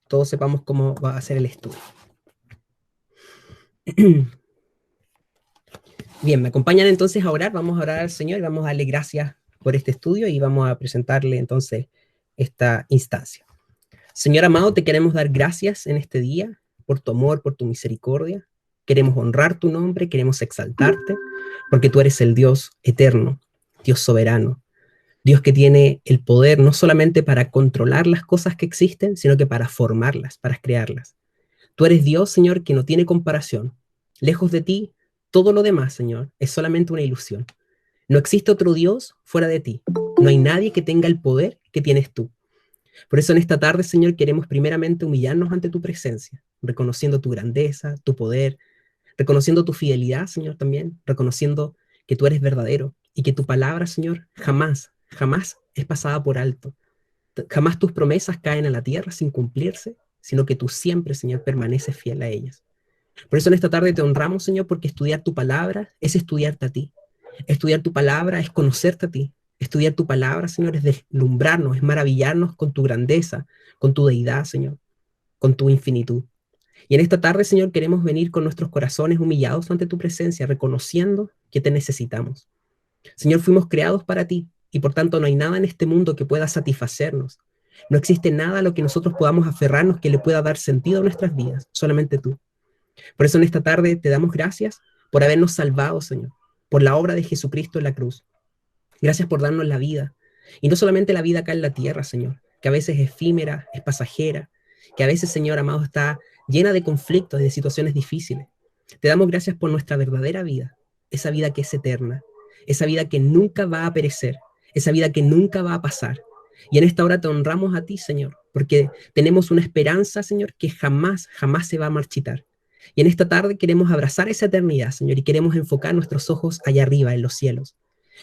todos sepamos cómo va a ser el estudio. Bien, me acompañan entonces a orar, vamos a orar al Señor y vamos a darle gracias por este estudio y vamos a presentarle entonces esta instancia. Señor amado, te queremos dar gracias en este día por tu amor, por tu misericordia. Queremos honrar tu nombre, queremos exaltarte, porque tú eres el Dios eterno, Dios soberano, Dios que tiene el poder no solamente para controlar las cosas que existen, sino que para formarlas, para crearlas. Tú eres Dios, Señor, que no tiene comparación. Lejos de ti, todo lo demás, Señor, es solamente una ilusión. No existe otro Dios fuera de ti. No hay nadie que tenga el poder que tienes tú. Por eso en esta tarde, Señor, queremos primeramente humillarnos ante tu presencia, reconociendo tu grandeza, tu poder, reconociendo tu fidelidad, Señor, también, reconociendo que tú eres verdadero y que tu palabra, Señor, jamás, jamás es pasada por alto. Jamás tus promesas caen a la tierra sin cumplirse, sino que tú siempre, Señor, permaneces fiel a ellas. Por eso en esta tarde te honramos, Señor, porque estudiar tu palabra es estudiarte a ti. Estudiar tu palabra es conocerte a ti. Estudiar tu palabra, Señor, es deslumbrarnos, es maravillarnos con tu grandeza, con tu deidad, Señor, con tu infinitud. Y en esta tarde, Señor, queremos venir con nuestros corazones humillados ante tu presencia, reconociendo que te necesitamos. Señor, fuimos creados para ti y por tanto no hay nada en este mundo que pueda satisfacernos. No existe nada a lo que nosotros podamos aferrarnos que le pueda dar sentido a nuestras vidas, solamente tú. Por eso en esta tarde te damos gracias por habernos salvado, Señor, por la obra de Jesucristo en la cruz. Gracias por darnos la vida. Y no solamente la vida acá en la tierra, Señor, que a veces es efímera, es pasajera, que a veces, Señor amado, está llena de conflictos y de situaciones difíciles. Te damos gracias por nuestra verdadera vida, esa vida que es eterna, esa vida que nunca va a perecer, esa vida que nunca va a pasar. Y en esta hora te honramos a ti, Señor, porque tenemos una esperanza, Señor, que jamás, jamás se va a marchitar. Y en esta tarde queremos abrazar esa eternidad, Señor, y queremos enfocar nuestros ojos allá arriba, en los cielos.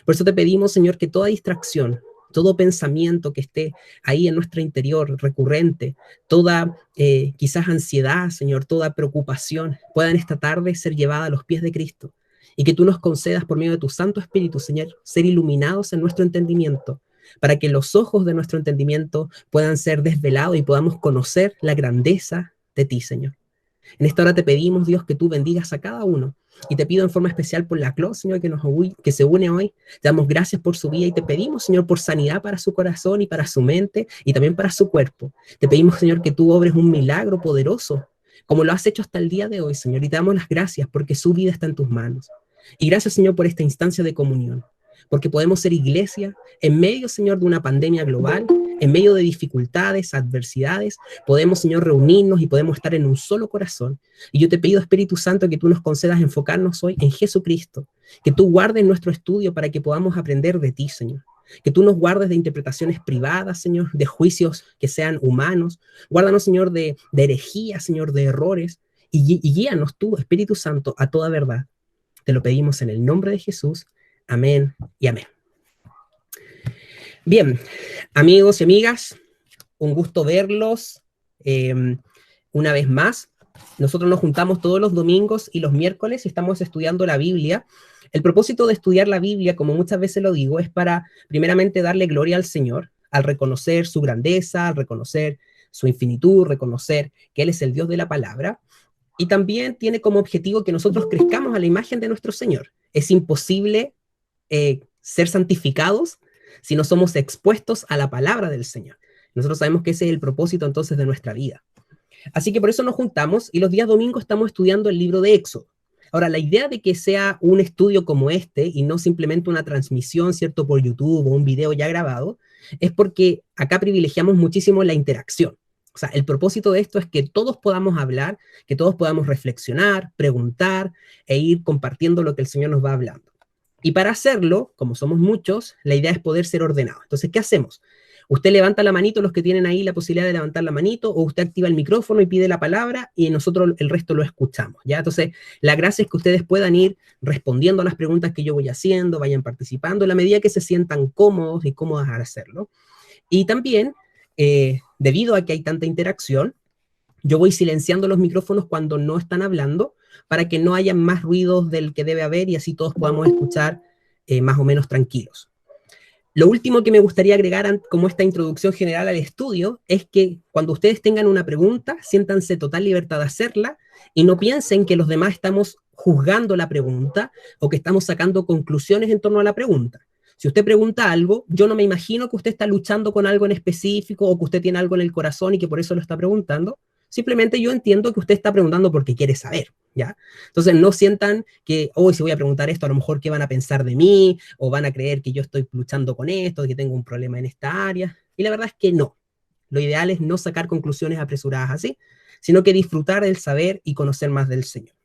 Por eso te pedimos, Señor, que toda distracción, todo pensamiento que esté ahí en nuestro interior recurrente, toda quizás ansiedad, Señor, toda preocupación, pueda en esta tarde ser llevada a los pies de Cristo. Y que tú nos concedas por medio de tu Santo Espíritu, Señor, ser iluminados en nuestro entendimiento, para que los ojos de nuestro entendimiento puedan ser desvelados y podamos conocer la grandeza de ti, Señor. En esta hora te pedimos, Dios, que tú bendigas a cada uno. Y te pido en forma especial por la Clo, Señor, que se une hoy. Te damos gracias por su vida y te pedimos, Señor, por sanidad para su corazón y para su mente y también para su cuerpo. Te pedimos, Señor, que tú obres un milagro poderoso, como lo has hecho hasta el día de hoy, Señor. Y te damos las gracias porque su vida está en tus manos. Y gracias, Señor, por esta instancia de comunión, porque podemos ser iglesia en medio, Señor, de una pandemia global, en medio de dificultades, adversidades. Podemos, Señor, reunirnos y podemos estar en un solo corazón. Y yo te pido, Espíritu Santo, que tú nos concedas enfocarnos hoy en Jesucristo, que tú guardes nuestro estudio para que podamos aprender de ti, Señor. Que tú nos guardes de interpretaciones privadas, Señor, de juicios que sean humanos. Guárdanos, Señor, de herejía, Señor, de errores. Y guíanos tú, Espíritu Santo, a toda verdad. Te lo pedimos en el nombre de Jesús. Amén y amén. Bien, amigos y amigas, un gusto verlos una vez más. Nosotros nos juntamos todos los domingos y los miércoles y estamos estudiando la Biblia. El propósito de estudiar la Biblia, como muchas veces lo digo, es para primeramente darle gloria al Señor, al reconocer su grandeza, al reconocer su infinitud, reconocer que Él es el Dios de la palabra. Y también tiene como objetivo que nosotros crezcamos a la imagen de nuestro Señor. Es imposible ser santificados si no somos expuestos a la palabra del Señor. Nosotros sabemos que ese es el propósito entonces de nuestra vida. Así que por eso nos juntamos y los días domingos estamos estudiando el libro de Éxodo. Ahora, la idea de que sea un estudio como este y no simplemente una transmisión, ¿cierto?, por YouTube o un video ya grabado, es porque acá privilegiamos muchísimo la interacción. O sea, el propósito de esto es que todos podamos hablar, que todos podamos reflexionar, preguntar e ir compartiendo lo que el Señor nos va hablando. Y para hacerlo, como somos muchos, la idea es poder ser ordenados. Entonces, ¿qué hacemos? Usted levanta la manito, los que tienen ahí la posibilidad de levantar la manito, o usted activa el micrófono y pide la palabra y nosotros el resto lo escuchamos, ¿ya? Entonces, la gracia es que ustedes puedan ir respondiendo a las preguntas que yo voy haciendo, vayan participando en la medida que se sientan cómodos y cómodas al hacerlo. Y también, debido a que hay tanta interacción, yo voy silenciando los micrófonos cuando no están hablando para que no haya más ruidos del que debe haber y así todos podamos escuchar más o menos tranquilos. Lo último que me gustaría agregar como esta introducción general al estudio es que cuando ustedes tengan una pregunta, siéntanse total libertad de hacerla y no piensen que los demás estamos juzgando la pregunta o que estamos sacando conclusiones en torno a la pregunta. Si usted pregunta algo, yo no me imagino que usted está luchando con algo en específico o que usted tiene algo en el corazón y que por eso lo está preguntando. Simplemente yo entiendo que usted está preguntando porque quiere saber, ¿ya? Entonces no sientan que, hoy si voy a preguntar esto, a lo mejor qué van a pensar de mí, o van a creer que yo estoy luchando con esto, que tengo un problema en esta área. Y la verdad es que no. Lo ideal es no sacar conclusiones apresuradas así, sino que disfrutar del saber y conocer más del Señor.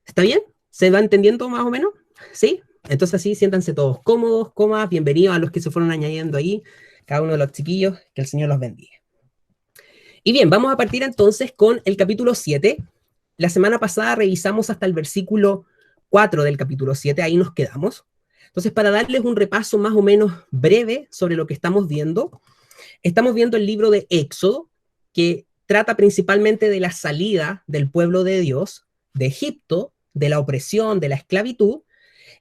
¿Está bien? ¿Se va entendiendo más o menos? ¿Sí? Entonces así, siéntanse todos cómodos, cómodas, bienvenidos a los que se fueron añadiendo ahí, cada uno de los chiquillos, que el Señor los bendiga. Y bien, vamos a partir entonces con el capítulo 7. La semana pasada revisamos hasta el versículo 4 del capítulo 7, ahí nos quedamos. Entonces, para darles un repaso más o menos breve sobre lo que estamos viendo el libro de Éxodo, que trata principalmente de la salida del pueblo de Dios de Egipto, de la opresión, de la esclavitud,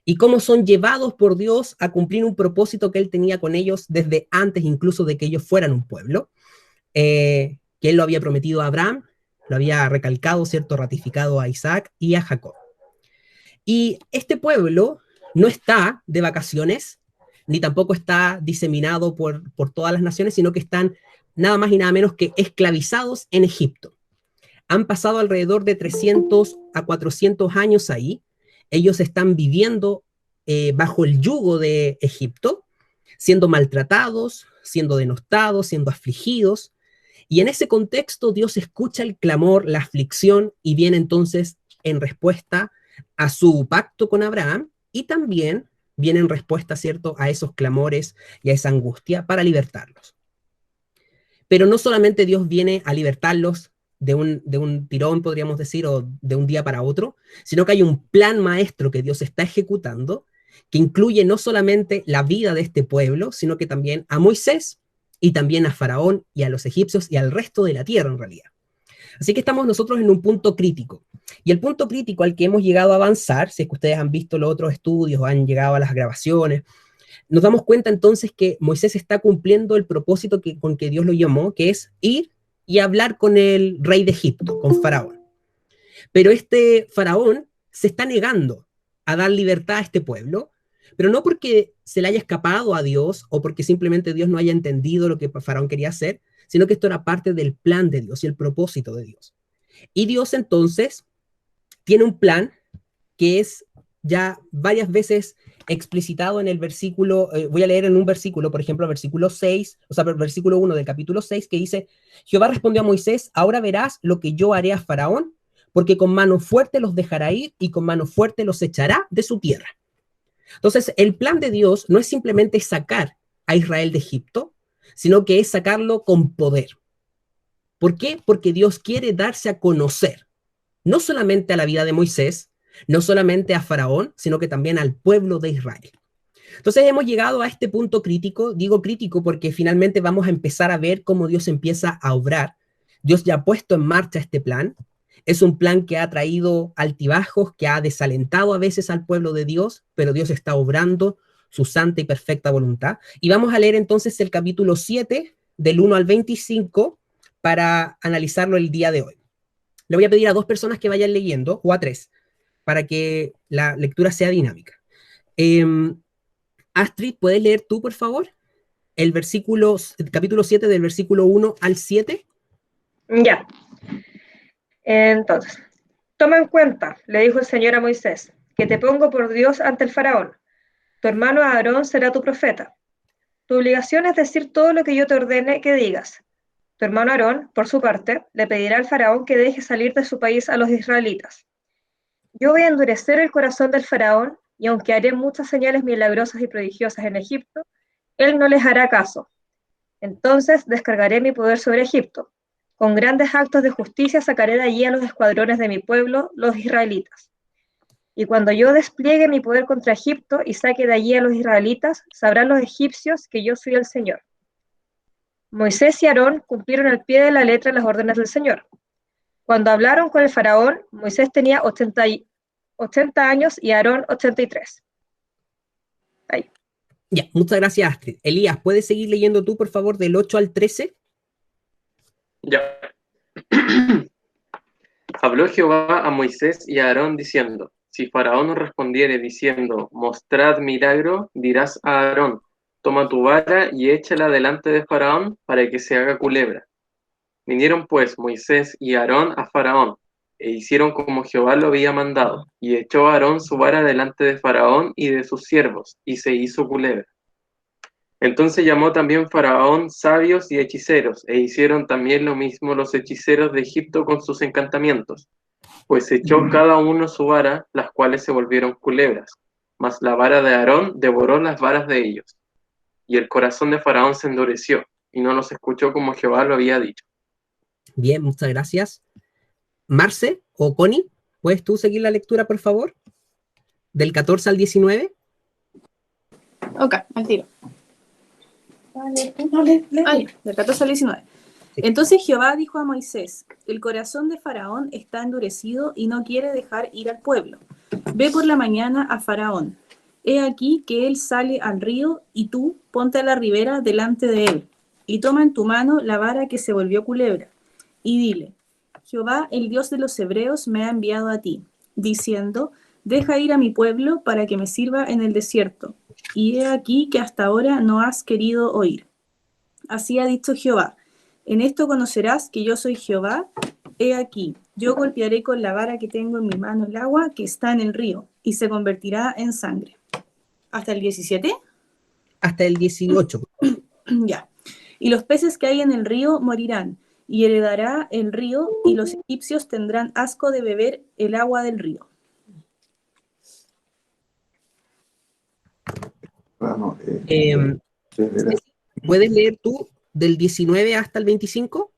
y cómo son llevados por Dios a cumplir un propósito que Él tenía con ellos desde antes incluso de que ellos fueran un pueblo. Que Él lo había prometido a Abraham, lo había recalcado, ¿cierto? Ratificado a Isaac y a Jacob. Y este pueblo no está de vacaciones, ni tampoco está diseminado por todas las naciones, sino que están nada más y nada menos que esclavizados en Egipto. Han pasado alrededor de 300 a 400 años ahí. Ellos están viviendo bajo el yugo de Egipto, siendo maltratados, siendo denostados, siendo afligidos. Y en ese contexto Dios escucha el clamor, la aflicción y viene entonces en respuesta a su pacto con Abraham y también viene en respuesta, ¿cierto?, a esos clamores y a esa angustia para libertarlos. Pero no solamente Dios viene a libertarlos de un tirón, podríamos decir, o de un día para otro, sino que hay un plan maestro que Dios está ejecutando que incluye no solamente la vida de este pueblo, sino que también a Moisés y también a Faraón y a los egipcios y al resto de la tierra en realidad. Así que estamos nosotros en un punto crítico. Y el punto crítico al que hemos llegado a avanzar, si es que ustedes han visto los otros estudios o han llegado a las grabaciones, nos damos cuenta entonces que Moisés está cumpliendo el propósito con que Dios lo llamó, que es ir y hablar con el rey de Egipto, con Faraón. Pero este Faraón se está negando a dar libertad a este pueblo, pero no porque se le haya escapado a Dios o porque simplemente Dios no haya entendido lo que Faraón quería hacer, sino que esto era parte del plan de Dios y el propósito de Dios. Y Dios entonces tiene un plan que es ya varias veces explicitado en el versículo, voy a leer en un versículo, por ejemplo, versículo 6, o sea, versículo 1 del capítulo 6, que dice, Jehová respondió a Moisés, ahora verás lo que yo haré a Faraón, porque con mano fuerte los dejará ir y con mano fuerte los echará de su tierra. Entonces, el plan de Dios no es simplemente sacar a Israel de Egipto, sino que es sacarlo con poder. ¿Por qué? Porque Dios quiere darse a conocer, no solamente a la vida de Moisés, no solamente a Faraón, sino que también al pueblo de Israel. Entonces hemos llegado a este punto crítico, digo crítico porque finalmente vamos a empezar a ver cómo Dios empieza a obrar. Dios ya ha puesto en marcha este plan. Es un plan que ha traído altibajos, que ha desalentado a veces al pueblo de Dios, pero Dios está obrando su santa y perfecta voluntad. Y vamos a leer entonces el capítulo 7, del 1 al 25, para analizarlo el día de hoy. Le voy a pedir a 2 personas que vayan leyendo, o a 3, para que la lectura sea dinámica. Astrid, ¿puedes leer tú, por favor? El capítulo 7, del versículo 1 al 7. Ya. Entonces, toma en cuenta, le dijo el Señor a Moisés, que te pongo por Dios ante el faraón. Tu hermano Aarón será tu profeta. Tu obligación es decir todo lo que yo te ordene que digas. Tu hermano Aarón, por su parte, le pedirá al faraón que deje salir de su país a los israelitas. Yo voy a endurecer el corazón del faraón, y aunque haré muchas señales milagrosas y prodigiosas en Egipto, él no les hará caso. Entonces descargaré mi poder sobre Egipto. Con grandes actos de justicia sacaré de allí a los escuadrones de mi pueblo, los israelitas. Y cuando yo despliegue mi poder contra Egipto y saque de allí a los israelitas, sabrán los egipcios que yo soy el Señor. Moisés y Aarón cumplieron al pie de la letra las órdenes del Señor. Cuando hablaron con el faraón, Moisés tenía 80 años y Aarón 83. Ahí. Ya, muchas gracias, Astrid. Elías, ¿puedes seguir leyendo tú, por favor, del 8 al 13? Ya. Habló Jehová a Moisés y a Aarón diciendo, si Faraón os respondiere diciendo, mostrad milagro, dirás a Aarón, toma tu vara y échala delante de Faraón para que se haga culebra. Vinieron pues Moisés y Aarón a Faraón, e hicieron como Jehová lo había mandado, y echó Aarón su vara delante de Faraón y de sus siervos, y se hizo culebra. Entonces llamó también Faraón sabios y hechiceros, e hicieron también lo mismo los hechiceros de Egipto con sus encantamientos, pues echó cada uno su vara, las cuales se volvieron culebras, mas la vara de Aarón devoró las varas de ellos. Y el corazón de Faraón se endureció, y no los escuchó como Jehová lo había dicho. Bien, muchas gracias. Marce o Connie, ¿puedes tú seguir la lectura, por favor? Del 14 al 19. Ok, al tiro. Del 14 al 19. Sí. Entonces Jehová dijo a Moisés, el corazón de Faraón está endurecido y no quiere dejar ir al pueblo. Ve por la mañana a Faraón. He aquí que él sale al río y tú ponte a la ribera delante de él y toma en tu mano la vara que se volvió culebra y dile, Jehová, el Dios de los hebreos, me ha enviado a ti, diciendo, deja ir a mi pueblo para que me sirva en el desierto. Y he aquí que hasta ahora no has querido oír. Así ha dicho Jehová, en esto conocerás que yo soy Jehová. He aquí, yo golpearé con la vara que tengo en mi mano el agua que está en el río, y se convertirá en sangre. ¿Hasta el 17? Hasta el 18. Ya. Y los peces que hay en el río morirán, y heredará el río, y los egipcios tendrán asco de beber el agua del río. ¿Puedes leer tú del 19 hasta el 25?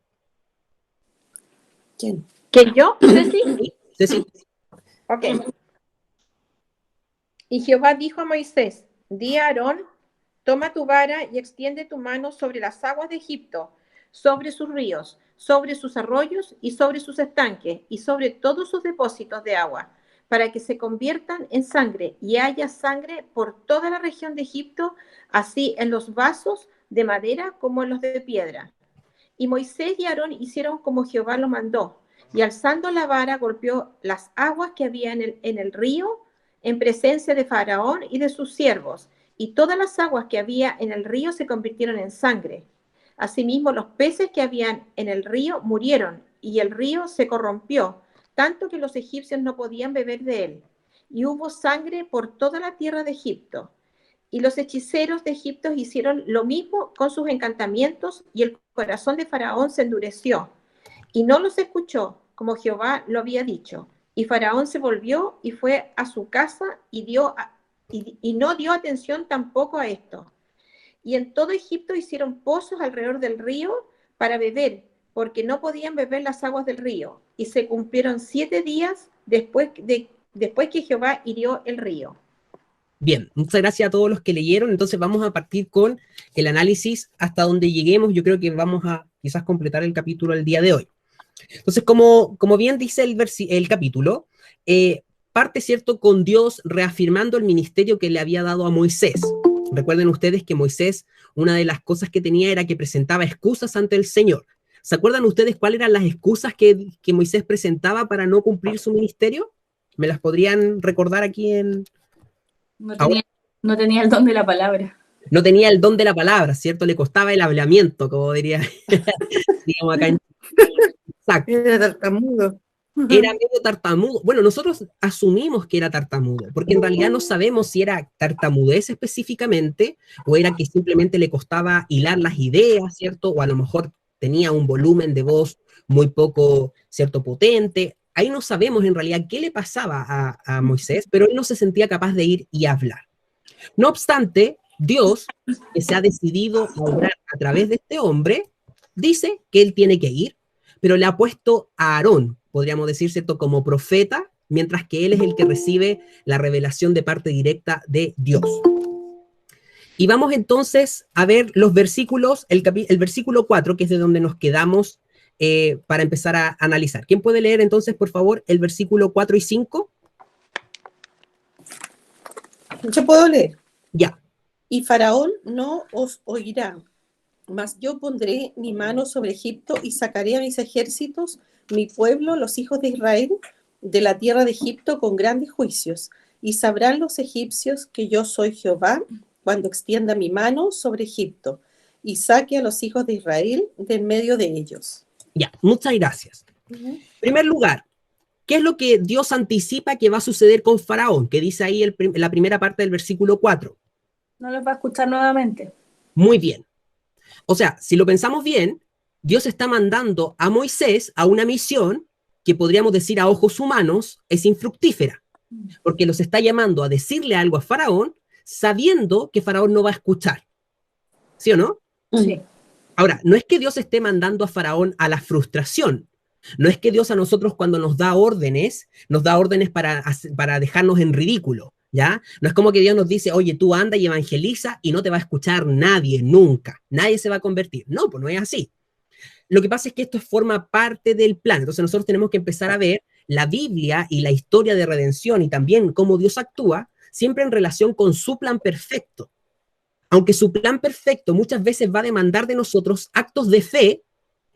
¿Quién? ¿Que yo, Ceci? Ceci. Ok. Y Jehová dijo a Moisés, di a Aarón, toma tu vara y extiende tu mano sobre las aguas de Egipto, sobre sus ríos, sobre sus arroyos y sobre sus estanques y sobre todos sus depósitos de agua, para que se conviertan en sangre y haya sangre por toda la región de Egipto, así en los vasos de madera como en los de piedra. Y Moisés y Aarón hicieron como Jehová lo mandó, y alzando la vara golpeó las aguas que había en el río en presencia de Faraón y de sus siervos, y todas las aguas que había en el río se convirtieron en sangre. Asimismo, los peces que habían en el río murieron, y el río se corrompió, tanto que los egipcios no podían beber de él. Y hubo sangre por toda la tierra de Egipto. Y los hechiceros de Egipto hicieron lo mismo con sus encantamientos, y el corazón de Faraón se endureció, y no los escuchó, como Jehová lo había dicho. Y Faraón se volvió y fue a su casa y no dio atención tampoco a esto. Y en todo Egipto hicieron pozos alrededor del río para beber, porque no podían beber las aguas del río. Y se cumplieron 7 días después que Jehová hirió el río. Bien, muchas gracias a todos los que leyeron. Entonces vamos a partir con el análisis hasta donde lleguemos. Yo creo que vamos a quizás completar el capítulo el día de hoy. Entonces, como bien dice el capítulo, parte, ¿cierto?, con Dios reafirmando el ministerio que le había dado a Moisés. Recuerden ustedes que Moisés, una de las cosas que tenía era que presentaba excusas ante el Señor. ¿Se acuerdan ustedes cuáles eran las excusas que Moisés presentaba para no cumplir su ministerio? ¿Me las podrían recordar aquí en...? No tenía el don de la palabra. No tenía el don de la palabra, ¿cierto? Le costaba el hablamiento, como diría, digamos acá en... Exacto. Era tartamudo. Era medio tartamudo. Bueno, nosotros asumimos que era tartamudo, porque en realidad no sabemos si era tartamudez específicamente o era que simplemente le costaba hilar las ideas, ¿cierto? O a lo mejor tenía un volumen de voz muy poco, ¿cierto?, potente. Ahí no sabemos en realidad qué le pasaba a Moisés, pero él no se sentía capaz de ir y hablar. No obstante, Dios, que se ha decidido a obrar a través de este hombre, dice que él tiene que ir, pero le ha puesto a Aarón, podríamos decir, ¿cierto?, como profeta, mientras que él es el que recibe la revelación de parte directa de Dios. Y vamos entonces a ver los versículos, el versículo 4, que es de donde nos quedamos para empezar a analizar. ¿Quién puede leer entonces, por favor, el versículo 4 y 5? ¿Yo puedo leer? Ya. Y Faraón no os oirá, mas yo pondré mi mano sobre Egipto y sacaré a mis ejércitos, mi pueblo, los hijos de Israel, de la tierra de Egipto con grandes juicios. Y sabrán los egipcios que yo soy Jehová cuando extienda mi mano sobre Egipto y saque a los hijos de Israel de en medio de ellos. Ya, muchas gracias. En primer lugar, ¿qué es lo que Dios anticipa que va a suceder con Faraón? Que dice ahí la primera parte del versículo 4. No los va a escuchar nuevamente. Muy bien. O sea, si lo pensamos bien, Dios está mandando a Moisés a una misión que podríamos decir a ojos humanos es infructífera, porque los está llamando a decirle algo a Faraón sabiendo que Faraón no va a escuchar. ¿Sí o no? Sí. Ahora, no es que Dios esté mandando a Faraón a la frustración. No es que Dios a nosotros cuando nos da órdenes para dejarnos en ridículo, ¿ya? No es como que Dios nos dice, oye, tú anda y evangeliza y no te va a escuchar nadie, nunca. Nadie se va a convertir. No, pues no es así. Lo que pasa es que esto forma parte del plan. Entonces nosotros tenemos que empezar a ver la Biblia y la historia de redención y también cómo Dios actúa siempre en relación con su plan perfecto. Aunque su plan perfecto muchas veces va a demandar de nosotros actos de fe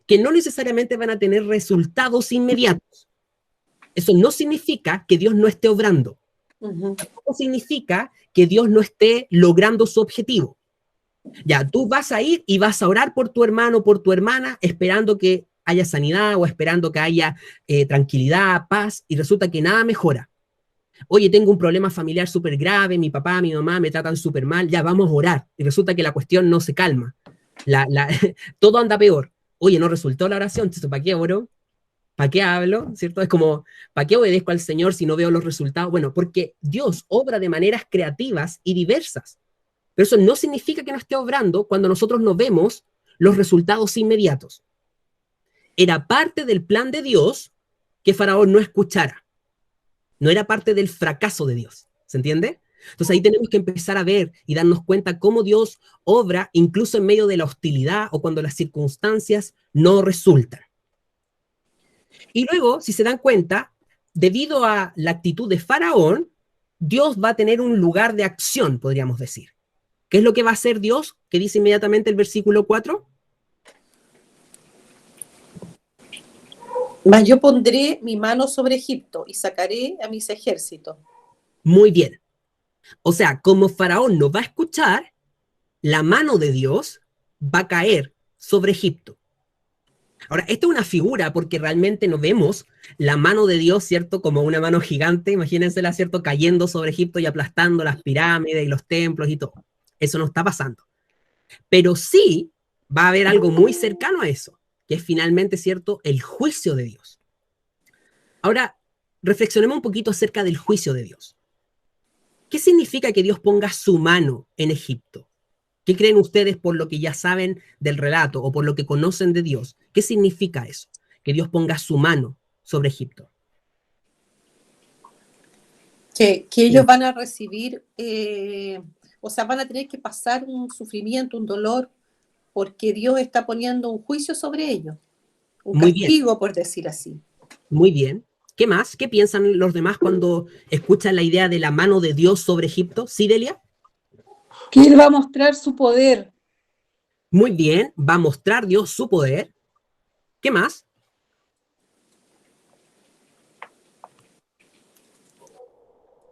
que no necesariamente van a tener resultados inmediatos. Eso no significa que Dios no esté obrando. Tampoco significa que Dios no esté logrando su objetivo. Ya, tú vas a ir y vas a orar por tu hermano, por tu hermana, esperando que haya sanidad o esperando que haya tranquilidad, paz, y resulta que nada mejora. Oye, tengo un problema familiar súper grave, mi papá, mi mamá me tratan súper mal, ya vamos a orar. Y resulta que la cuestión no se calma. Todo anda peor. Oye, no resultó la oración, entonces ¿para qué oro? ¿Para qué hablo? ¿Cierto? Es como, ¿para qué obedezco al Señor si no veo los resultados? Bueno, porque Dios obra de maneras creativas y diversas. Pero eso no significa que no esté obrando cuando nosotros no vemos los resultados inmediatos. Era parte del plan de Dios que Faraón no escuchara. No era parte del fracaso de Dios. ¿Se entiende? Entonces ahí tenemos que empezar a ver y darnos cuenta cómo Dios obra incluso en medio de la hostilidad o cuando las circunstancias no resultan. Y luego, si se dan cuenta, debido a la actitud de Faraón, Dios va a tener un lugar de acción, podríamos decir. ¿Qué es lo que va a hacer Dios? Que dice inmediatamente el versículo 4. Mas yo pondré mi mano sobre Egipto y sacaré a mis ejércitos. Muy bien. O sea, como Faraón no va a escuchar, la mano de Dios va a caer sobre Egipto. Ahora, esto es una figura porque realmente no vemos la mano de Dios, ¿cierto? Como una mano gigante, imagínensela, ¿cierto? Cayendo sobre Egipto y aplastando las pirámides y los templos y todo. Eso no está pasando. Pero sí va a haber algo muy cercano a eso, que es finalmente, ¿cierto? El juicio de Dios. Ahora, reflexionemos un poquito acerca del juicio de Dios. ¿Qué significa que Dios ponga su mano en Egipto? ¿Qué creen ustedes por lo que ya saben del relato o por lo que conocen de Dios? ¿Qué significa eso? Que Dios ponga su mano sobre Egipto. Que ellos van a recibir, o sea, van a tener que pasar un sufrimiento, un dolor, porque Dios está poniendo un juicio sobre ellos, un Muy bien, castigo, por decir así. muy bien. ¿Qué más? ¿Qué piensan los demás cuando escuchan la idea de la mano de Dios sobre Egipto? ¿Sí, Delia? Que Él va a mostrar su poder. Muy bien, va a mostrar Dios su poder. ¿Qué más?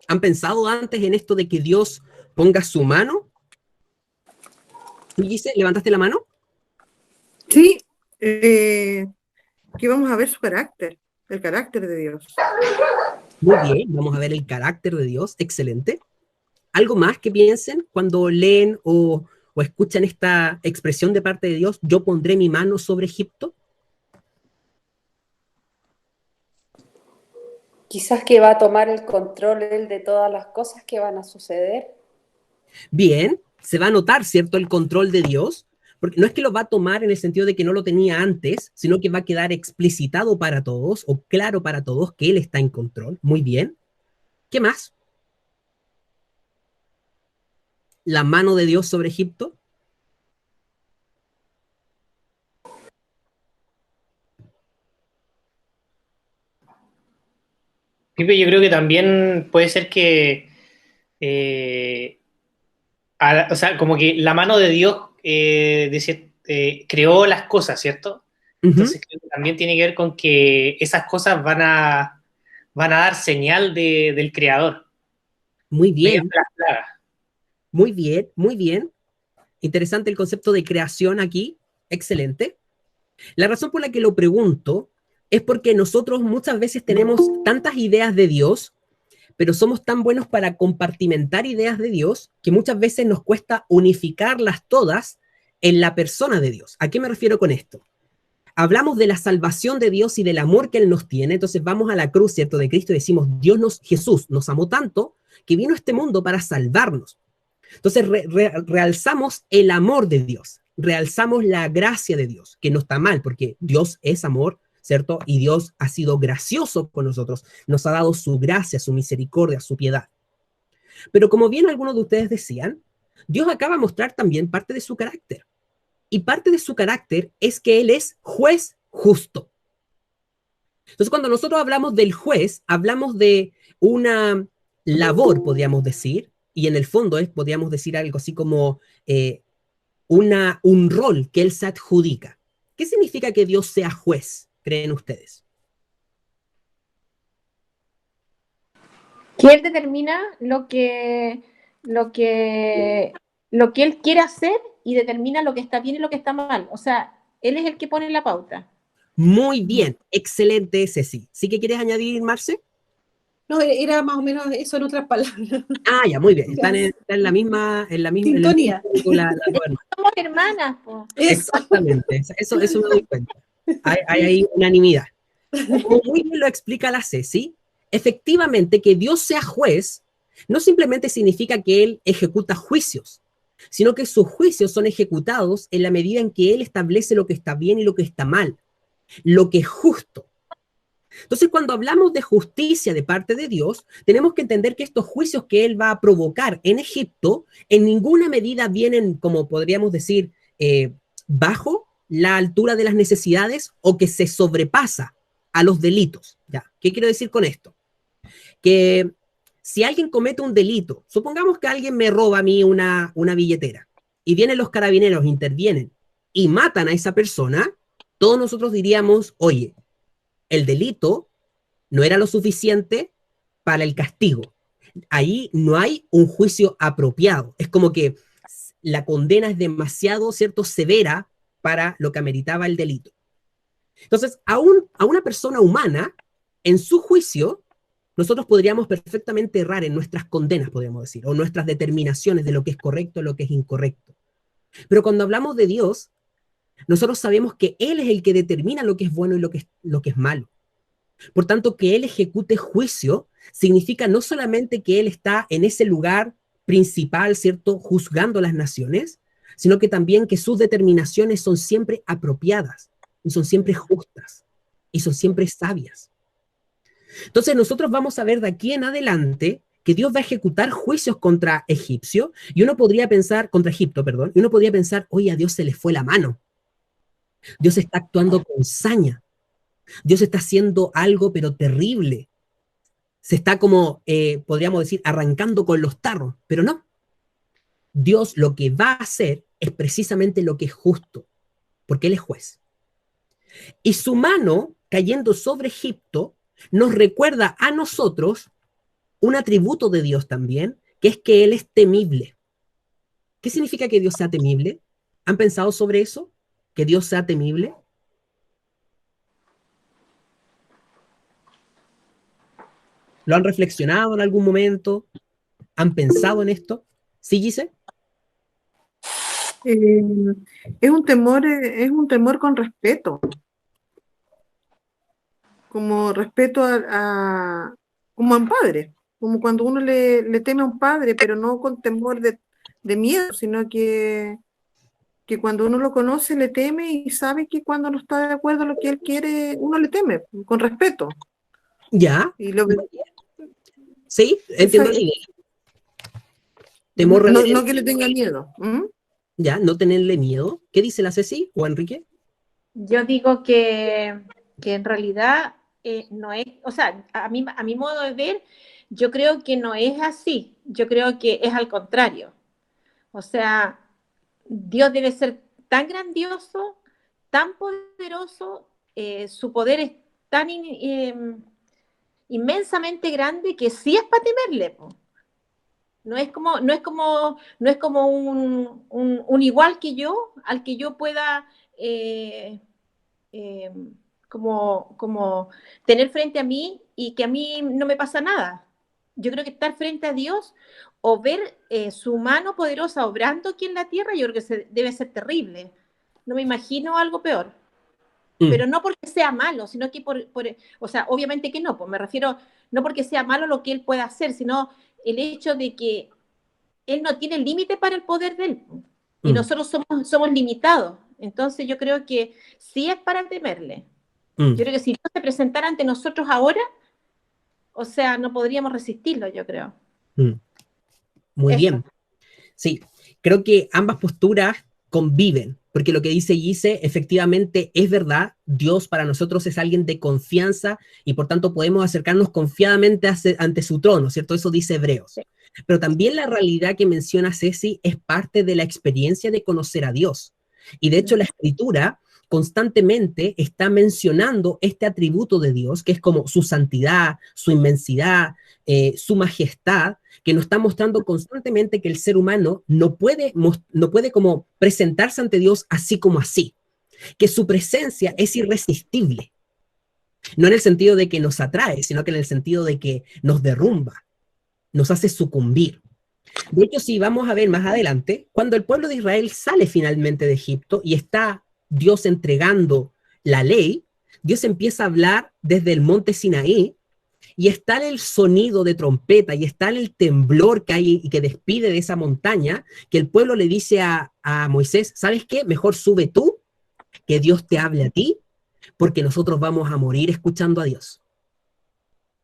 ¿Han pensado antes en esto de que Dios ponga su mano? Dice, ¿levantaste la mano? Sí, que vamos a ver su carácter, el carácter de Dios. Muy bien, vamos a ver el carácter de Dios. Excelente. ¿Algo más que piensen cuando leen o escuchan esta expresión de parte de Dios? Yo pondré mi mano sobre Egipto. Quizás que va a tomar el control él de todas las cosas que van a suceder. Bien, se va a notar, ¿cierto?, el control de Dios, porque no es que lo va a tomar en el sentido de que no lo tenía antes, sino que va a quedar explicitado para todos o claro para todos que Él está en control. Muy bien. ¿Qué más? La mano de Dios sobre Egipto. Pipe, yo creo que también puede ser que o sea, como que la mano de Dios creó las cosas, ¿cierto? Ujú. Entonces creo que también tiene que ver con que esas cosas van a dar señal del creador, Muy mediante bien, las plagas. muy bien, muy bien. Interesante el concepto de creación aquí. Excelente. La razón por la que lo pregunto es porque nosotros muchas veces tenemos tantas ideas de Dios, pero somos tan buenos para compartimentar ideas de Dios que muchas veces nos cuesta unificarlas todas en la persona de Dios. ¿A qué me refiero con esto? Hablamos de la salvación de Dios y del amor que Él nos tiene, entonces vamos a la cruz, ¿cierto?, de Cristo y decimos, Jesús nos amó tanto que vino a este mundo para salvarnos. Entonces realzamos el amor de Dios, realzamos la gracia de Dios, que no está mal, porque Dios es amor, ¿cierto? Y Dios ha sido gracioso con nosotros, nos ha dado su gracia, su misericordia, su piedad. Pero como bien algunos de ustedes decían, Dios acaba de mostrar también parte de su carácter. Y parte de su carácter es que Él es juez justo. Entonces, cuando nosotros hablamos del juez, hablamos de una labor, podríamos decir, y en el fondo podríamos decir algo así como un rol que Él se adjudica. ¿Qué significa que Dios sea juez, creen ustedes? Que Él determina lo que Él quiere hacer y determina lo que está bien y lo que está mal. O sea, Él es el que pone la pauta. Muy bien, excelente, Ceci. ¿Sí que quieres añadir, Marce? No, era más o menos eso en otras palabras. Ah, ya, muy bien. Están en la misma Sintonía. las dos hermanas. Somos hermanas, po. Eso. Exactamente, eso me doy cuenta. Hay ahí unanimidad. Como muy bien lo explica la Ceci, efectivamente que Dios sea juez no simplemente significa que Él ejecuta juicios, sino que sus juicios son ejecutados en la medida en que Él establece lo que está bien y lo que está mal, lo que es justo. Entonces, cuando hablamos de justicia de parte de Dios, tenemos que entender que estos juicios que Él va a provocar en Egipto, en ninguna medida vienen, como podríamos decir, bajo la altura de las necesidades o que se sobrepasa a los delitos. ¿Ya? ¿Qué quiero decir con esto? Que si alguien comete un delito, supongamos que alguien me roba a mí una billetera y vienen los carabineros, intervienen y matan a esa persona, todos nosotros diríamos, oye, el delito no era lo suficiente para el castigo. Ahí no hay un juicio apropiado. Es como que la condena es demasiado, ¿cierto?, severa para lo que ameritaba el delito. Entonces, a una persona humana, en su juicio, nosotros podríamos perfectamente errar en nuestras condenas, podríamos decir, o nuestras determinaciones de lo que es correcto o lo que es incorrecto. Pero cuando hablamos de Dios, nosotros sabemos que Él es el que determina lo que es bueno y lo que es malo. Por tanto, que Él ejecute juicio significa no solamente que Él está en ese lugar principal, ¿cierto?, juzgando a las naciones, sino que también que sus determinaciones son siempre apropiadas, y son siempre justas, y son siempre sabias. Entonces, nosotros vamos a ver de aquí en adelante que Dios va a ejecutar juicios contra Egipcio, y uno podría pensar, contra Egipto, perdón, y uno podría pensar, oye, a Dios se le fue la mano. Dios está actuando con saña. Dios está haciendo algo, pero terrible. Se está como, podríamos decir, arrancando con los tarros, pero no. Dios lo que va a hacer es precisamente lo que es justo, porque Él es juez. Y su mano cayendo sobre Egipto nos recuerda a nosotros un atributo de Dios también, que es que Él es temible. ¿Qué significa que Dios sea temible? ¿Han pensado sobre eso? ¿Que Dios sea temible? ¿Lo han reflexionado en algún momento? ¿Han pensado en esto? ¿Sí, Gise? Es un temor con respeto, como respeto como a un padre, como cuando uno le teme a un padre, pero no con temor de miedo, sino que cuando uno lo conoce le teme y sabe que cuando no está de acuerdo a lo que él quiere, uno le teme, con respeto. Ya. Y lo, Sí, entiendo la idea. Temor no reverente. que le tenga miedo. Ya, no tenerle miedo. ¿Qué dice la Ceci o Enrique? Yo digo que en realidad no es, o sea, a mi modo de ver, yo creo que no es así. Yo creo que es al contrario. O sea, Dios debe ser tan grandioso, tan poderoso, su poder es tan inmensamente grande que sí es para temerle, po. No es como un igual que yo, al que yo pueda eh, eh, como tener frente a mí y que a mí no me pasa nada. Yo creo que estar frente a Dios o ver su mano poderosa obrando aquí en la tierra, yo creo que debe ser terrible. No me imagino algo peor. Pero no porque sea malo, sino que o sea, obviamente que no, pues me refiero, no porque sea malo lo que él pueda hacer, sino el hecho de que él no tiene límite para el poder de él. Y nosotros somos limitados. Entonces yo creo que sí es para temerle. Yo creo que si Dios se presentara ante nosotros ahora, o sea, no podríamos resistirlo, yo creo. Muy Eso. bien. Sí, creo que ambas posturas conviven, porque lo que dice Gise efectivamente es verdad. Dios para nosotros es alguien de confianza y por tanto podemos acercarnos confiadamente ante su trono, ¿cierto? Eso dice Hebreos. Sí. Pero también la realidad que menciona Ceci es parte de la experiencia de conocer a Dios. Y de hecho la Escritura constantemente está mencionando este atributo de Dios, que es como su santidad, su inmensidad, su majestad, que nos está mostrando constantemente que el ser humano no puede como presentarse ante Dios así como así, que su presencia es irresistible. No en el sentido de que nos atrae, sino que en el sentido de que nos derrumba, nos hace sucumbir. De hecho, si vamos a ver más adelante, cuando el pueblo de Israel sale finalmente de Egipto y está Dios entregando la ley, Dios empieza a hablar desde el monte Sinaí y está el sonido de trompeta y está el temblor que hay y que despide de esa montaña, que el pueblo le dice a Moisés, ¿sabes qué? Mejor sube tú, que Dios te hable a ti, porque nosotros vamos a morir escuchando a Dios.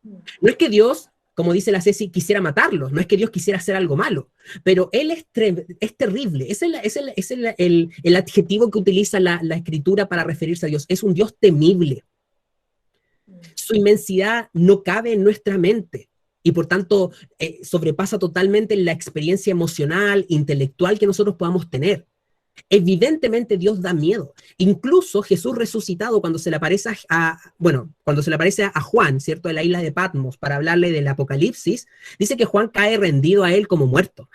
No es que Dios, como dice la Ceci, quisiera matarlos, no es que Dios quisiera hacer algo malo, pero Él es terrible. Es el adjetivo que utiliza la Escritura para referirse a Dios. Es un Dios temible. Su inmensidad no cabe en nuestra mente y por tanto sobrepasa totalmente la experiencia emocional, intelectual que nosotros podamos tener. Evidentemente Dios da miedo. Incluso Jesús resucitado cuando se le aparece cuando se le aparece a Juan, ¿cierto? En la isla de Patmos para hablarle del Apocalipsis, dice que Juan cae rendido a él como muerto.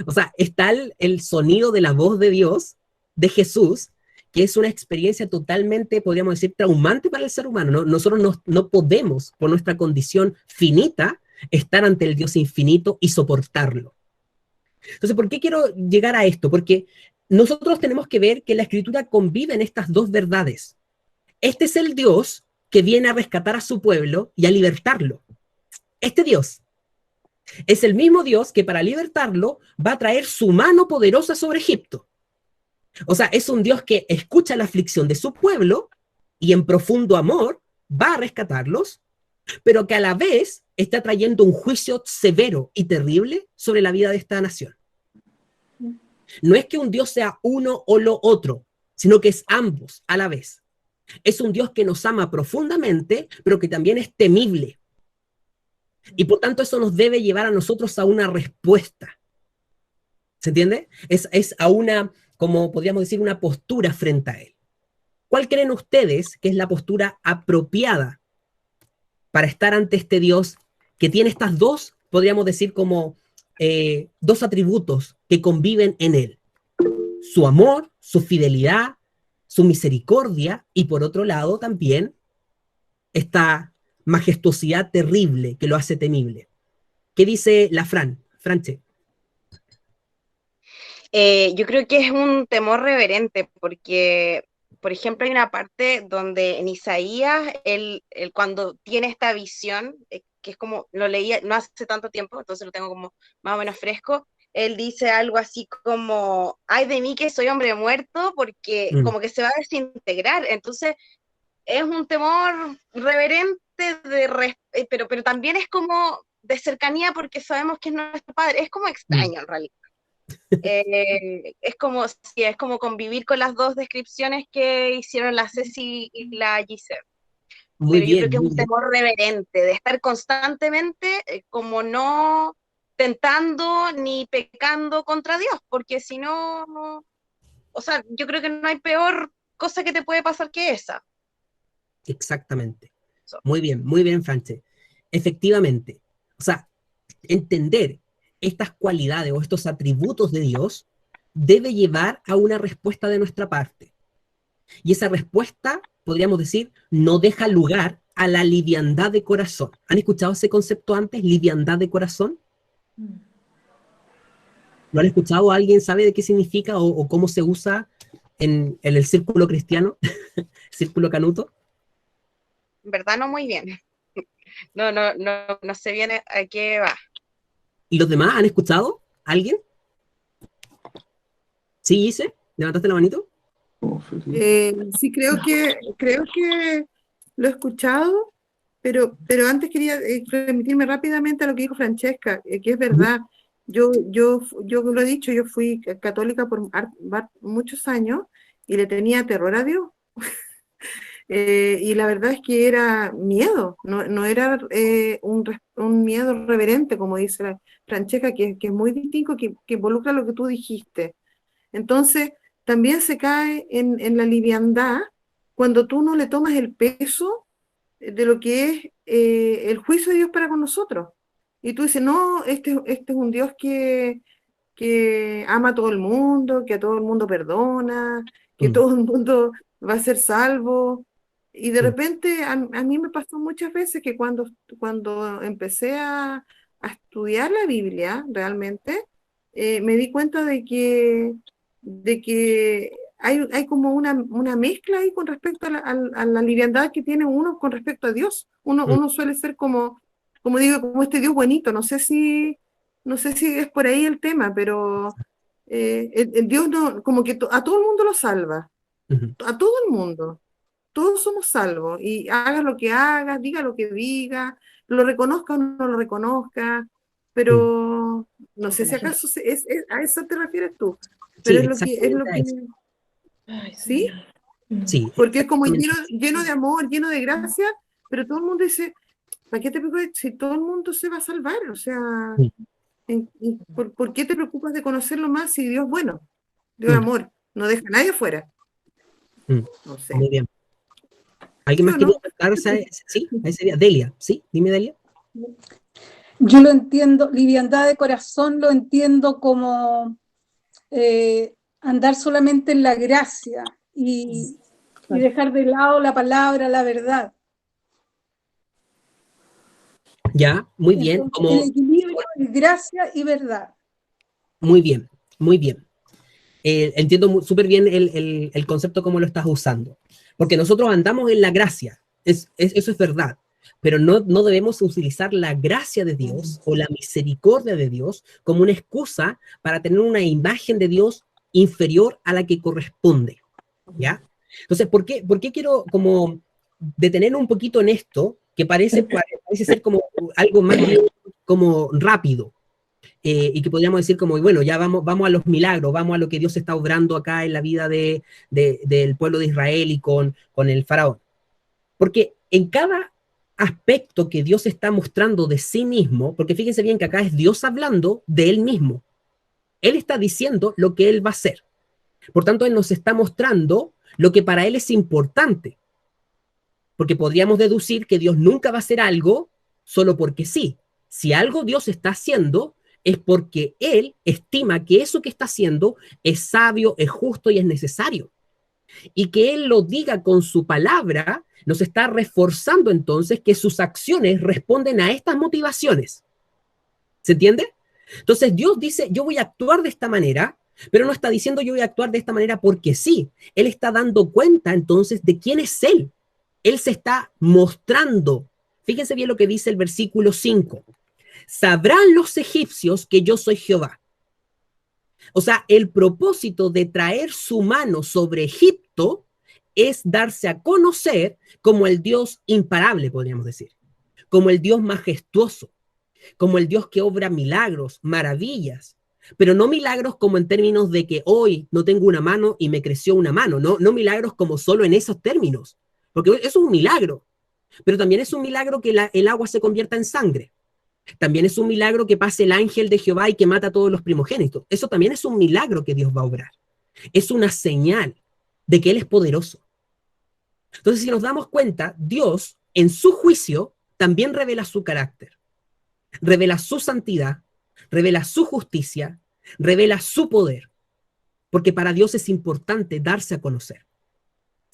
O sea, es tal el sonido de la voz de Dios, de Jesús, que es una experiencia totalmente, podríamos decir, traumante para el ser humano. Nosotros no podemos, por nuestra condición finita, estar ante el Dios infinito y soportarlo. Entonces, ¿por qué quiero llegar a esto? Porque nosotros tenemos que ver que la Escritura convive en estas dos verdades. Este es el Dios que viene a rescatar a su pueblo y a libertarlo. Este Dios es el mismo Dios que para libertarlo va a traer su mano poderosa sobre Egipto. O sea, es un Dios que escucha la aflicción de su pueblo y en profundo amor va a rescatarlos, pero que a la vez está trayendo un juicio severo y terrible sobre la vida de esta nación. No es que un Dios sea uno o lo otro, sino que es ambos a la vez. Es un Dios que nos ama profundamente, pero que también es temible. Y por tanto eso nos debe llevar a nosotros a una respuesta. ¿Se entiende? Es a una, como podríamos decir, una postura frente a Él. ¿Cuál creen ustedes que es la postura apropiada para estar ante este Dios que tiene estas dos, podríamos decir como dos atributos que conviven en Él? Su amor, su fidelidad, su misericordia y por otro lado también esta majestuosidad terrible que lo hace temible. ¿Qué dice la Franche? Yo creo que es un temor reverente porque, por ejemplo, hay una parte donde en Isaías, él cuando tiene esta visión, que es como, lo leía no hace tanto tiempo, entonces lo tengo como más o menos fresco, él dice algo así como, ay de mí que soy hombre muerto, porque como que se va a desintegrar, entonces es un temor reverente, pero también es como de cercanía porque sabemos que es nuestro padre, es como extraño en realidad. Es como convivir con las dos descripciones que hicieron la Ceci y la Giselle. Muy Pero bien, yo creo que es muy un bien. temor reverente de estar constantemente como no tentando ni pecando contra Dios, porque si no, o sea, yo creo que no hay peor cosa que te puede pasar que esa. Exactamente. So. Muy bien, Franche. Efectivamente. O sea, entender estas cualidades o estos atributos de Dios debe llevar a una respuesta de nuestra parte. Y esa respuesta, podríamos decir, no deja lugar a la liviandad de corazón. ¿Han escuchado ese concepto antes, liviandad de corazón? ¿Lo han escuchado? ¿Alguien sabe de qué significa o cómo se usa en el círculo cristiano? ¿Círculo canuto? En verdad no muy bien. No sé bien a qué va. ¿Y los demás han escuchado? ¿Alguien? ¿Sí, Gise? ¿Levantaste la manito? Sí, creo que lo he escuchado, pero antes quería remitirme rápidamente a lo que dijo Francesca, que es verdad. Yo lo he dicho, yo fui católica por muchos años y le tenía terror a Dios. Y la verdad es que era miedo, no era un miedo reverente, como dice la Francesca, que es muy distinto, que involucra lo que tú dijiste. Entonces, también se cae en la liviandad cuando tú no le tomas el peso de lo que es el juicio de Dios para con nosotros. Y tú dices, no, este es un Dios que ama a todo el mundo, que a todo el mundo perdona, que todo el mundo va a ser salvo. Y de repente a mí me pasó muchas veces que cuando empecé a estudiar la Biblia realmente, me di cuenta de que hay como una mezcla ahí con respecto a la liviandad que tiene uno con respecto a Dios. Uno suele ser como digo, como este Dios buenito. No sé si es por ahí el tema, pero el Dios no, como que a todo el mundo lo salva, a todo el mundo. Todos somos salvos, y hagas lo que hagas, diga lo que diga, lo reconozca o no lo reconozca, pero no sé si acaso a eso te refieres tú, pero sí, es lo que ¿sí? Sí, porque es como lleno de amor, lleno de gracia, pero todo el mundo dice, ¿para qué te preocupas si todo el mundo se va a salvar? O sea, ¿por qué te preocupas de conocerlo más si Dios es bueno? Dios es amor, no deja a nadie afuera. No sé. Muy bien. ¿Alguien más quiere comentar? Sí, ahí sería Delia. ¿Sí? Dime, Delia. Yo lo entiendo, liviandad de corazón lo entiendo como andar solamente en la gracia y dejar de lado la palabra, la verdad. Ya, muy bien. Entonces, el equilibrio es gracia y verdad. Muy bien, muy bien. Entiendo súper bien el concepto como lo estás usando. Porque nosotros andamos en la gracia, eso es verdad, pero no debemos utilizar la gracia de Dios o la misericordia de Dios como una excusa para tener una imagen de Dios inferior a la que corresponde, ¿ya? Entonces, ¿por qué quiero como detener un poquito en esto, que parece ser como algo más como rápido? Y que podríamos decir como, bueno, ya vamos a los milagros, vamos a lo que Dios está obrando acá en la vida del pueblo de Israel y con el faraón. Porque en cada aspecto que Dios está mostrando de sí mismo, porque fíjense bien que acá es Dios hablando de él mismo. Él está diciendo lo que él va a hacer. Por tanto, él nos está mostrando lo que para él es importante. Porque podríamos deducir que Dios nunca va a hacer algo solo porque sí. Si algo Dios está haciendo, es porque él estima que eso que está haciendo es sabio, es justo y es necesario. Y que él lo diga con su palabra nos está reforzando entonces que sus acciones responden a estas motivaciones. ¿Se entiende? Entonces Dios dice, yo voy a actuar de esta manera, pero no está diciendo yo voy a actuar de esta manera porque sí. Él está dando cuenta entonces de quién es él. Él se está mostrando. Fíjense bien lo que dice el versículo 5. Sabrán los egipcios que yo soy Jehová. O sea, el propósito de traer su mano sobre Egipto es darse a conocer como el Dios imparable, podríamos decir, como el Dios majestuoso, como el Dios que obra milagros, maravillas, pero no milagros como en términos de que hoy no tengo una mano y me creció una mano, no milagros como solo en esos términos, porque eso es un milagro, pero también es un milagro que el agua se convierta en sangre. También es un milagro que pase el ángel de Jehová y que mata a todos los primogénitos. Eso también es un milagro que Dios va a obrar. Es una señal de que Él es poderoso. Entonces, si nos damos cuenta, Dios, en su juicio, también revela su carácter, revela su santidad, revela su justicia, revela su poder, porque para Dios es importante darse a conocer.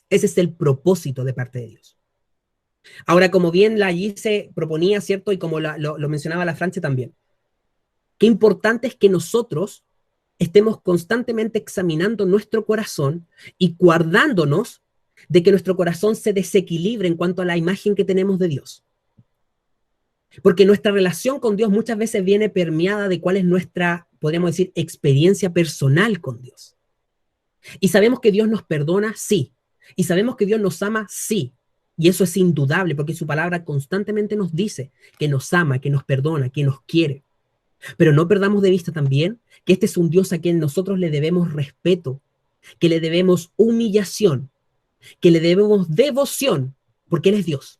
Ese es el propósito de parte de Dios. Ahora, como bien la Gise proponía, ¿cierto? Y como lo mencionaba la Franche también, qué importante es que nosotros estemos constantemente examinando nuestro corazón y guardándonos de que nuestro corazón se desequilibre en cuanto a la imagen que tenemos de Dios. Porque nuestra relación con Dios muchas veces viene permeada de cuál es nuestra, podríamos decir, experiencia personal con Dios. Y sabemos que Dios nos perdona, sí. Y sabemos que Dios nos ama, sí. Y eso es indudable porque su palabra constantemente nos dice que nos ama, que nos perdona, que nos quiere. Pero no perdamos de vista también que este es un Dios a quien nosotros le debemos respeto, que le debemos humillación, que le debemos devoción, porque Él es Dios.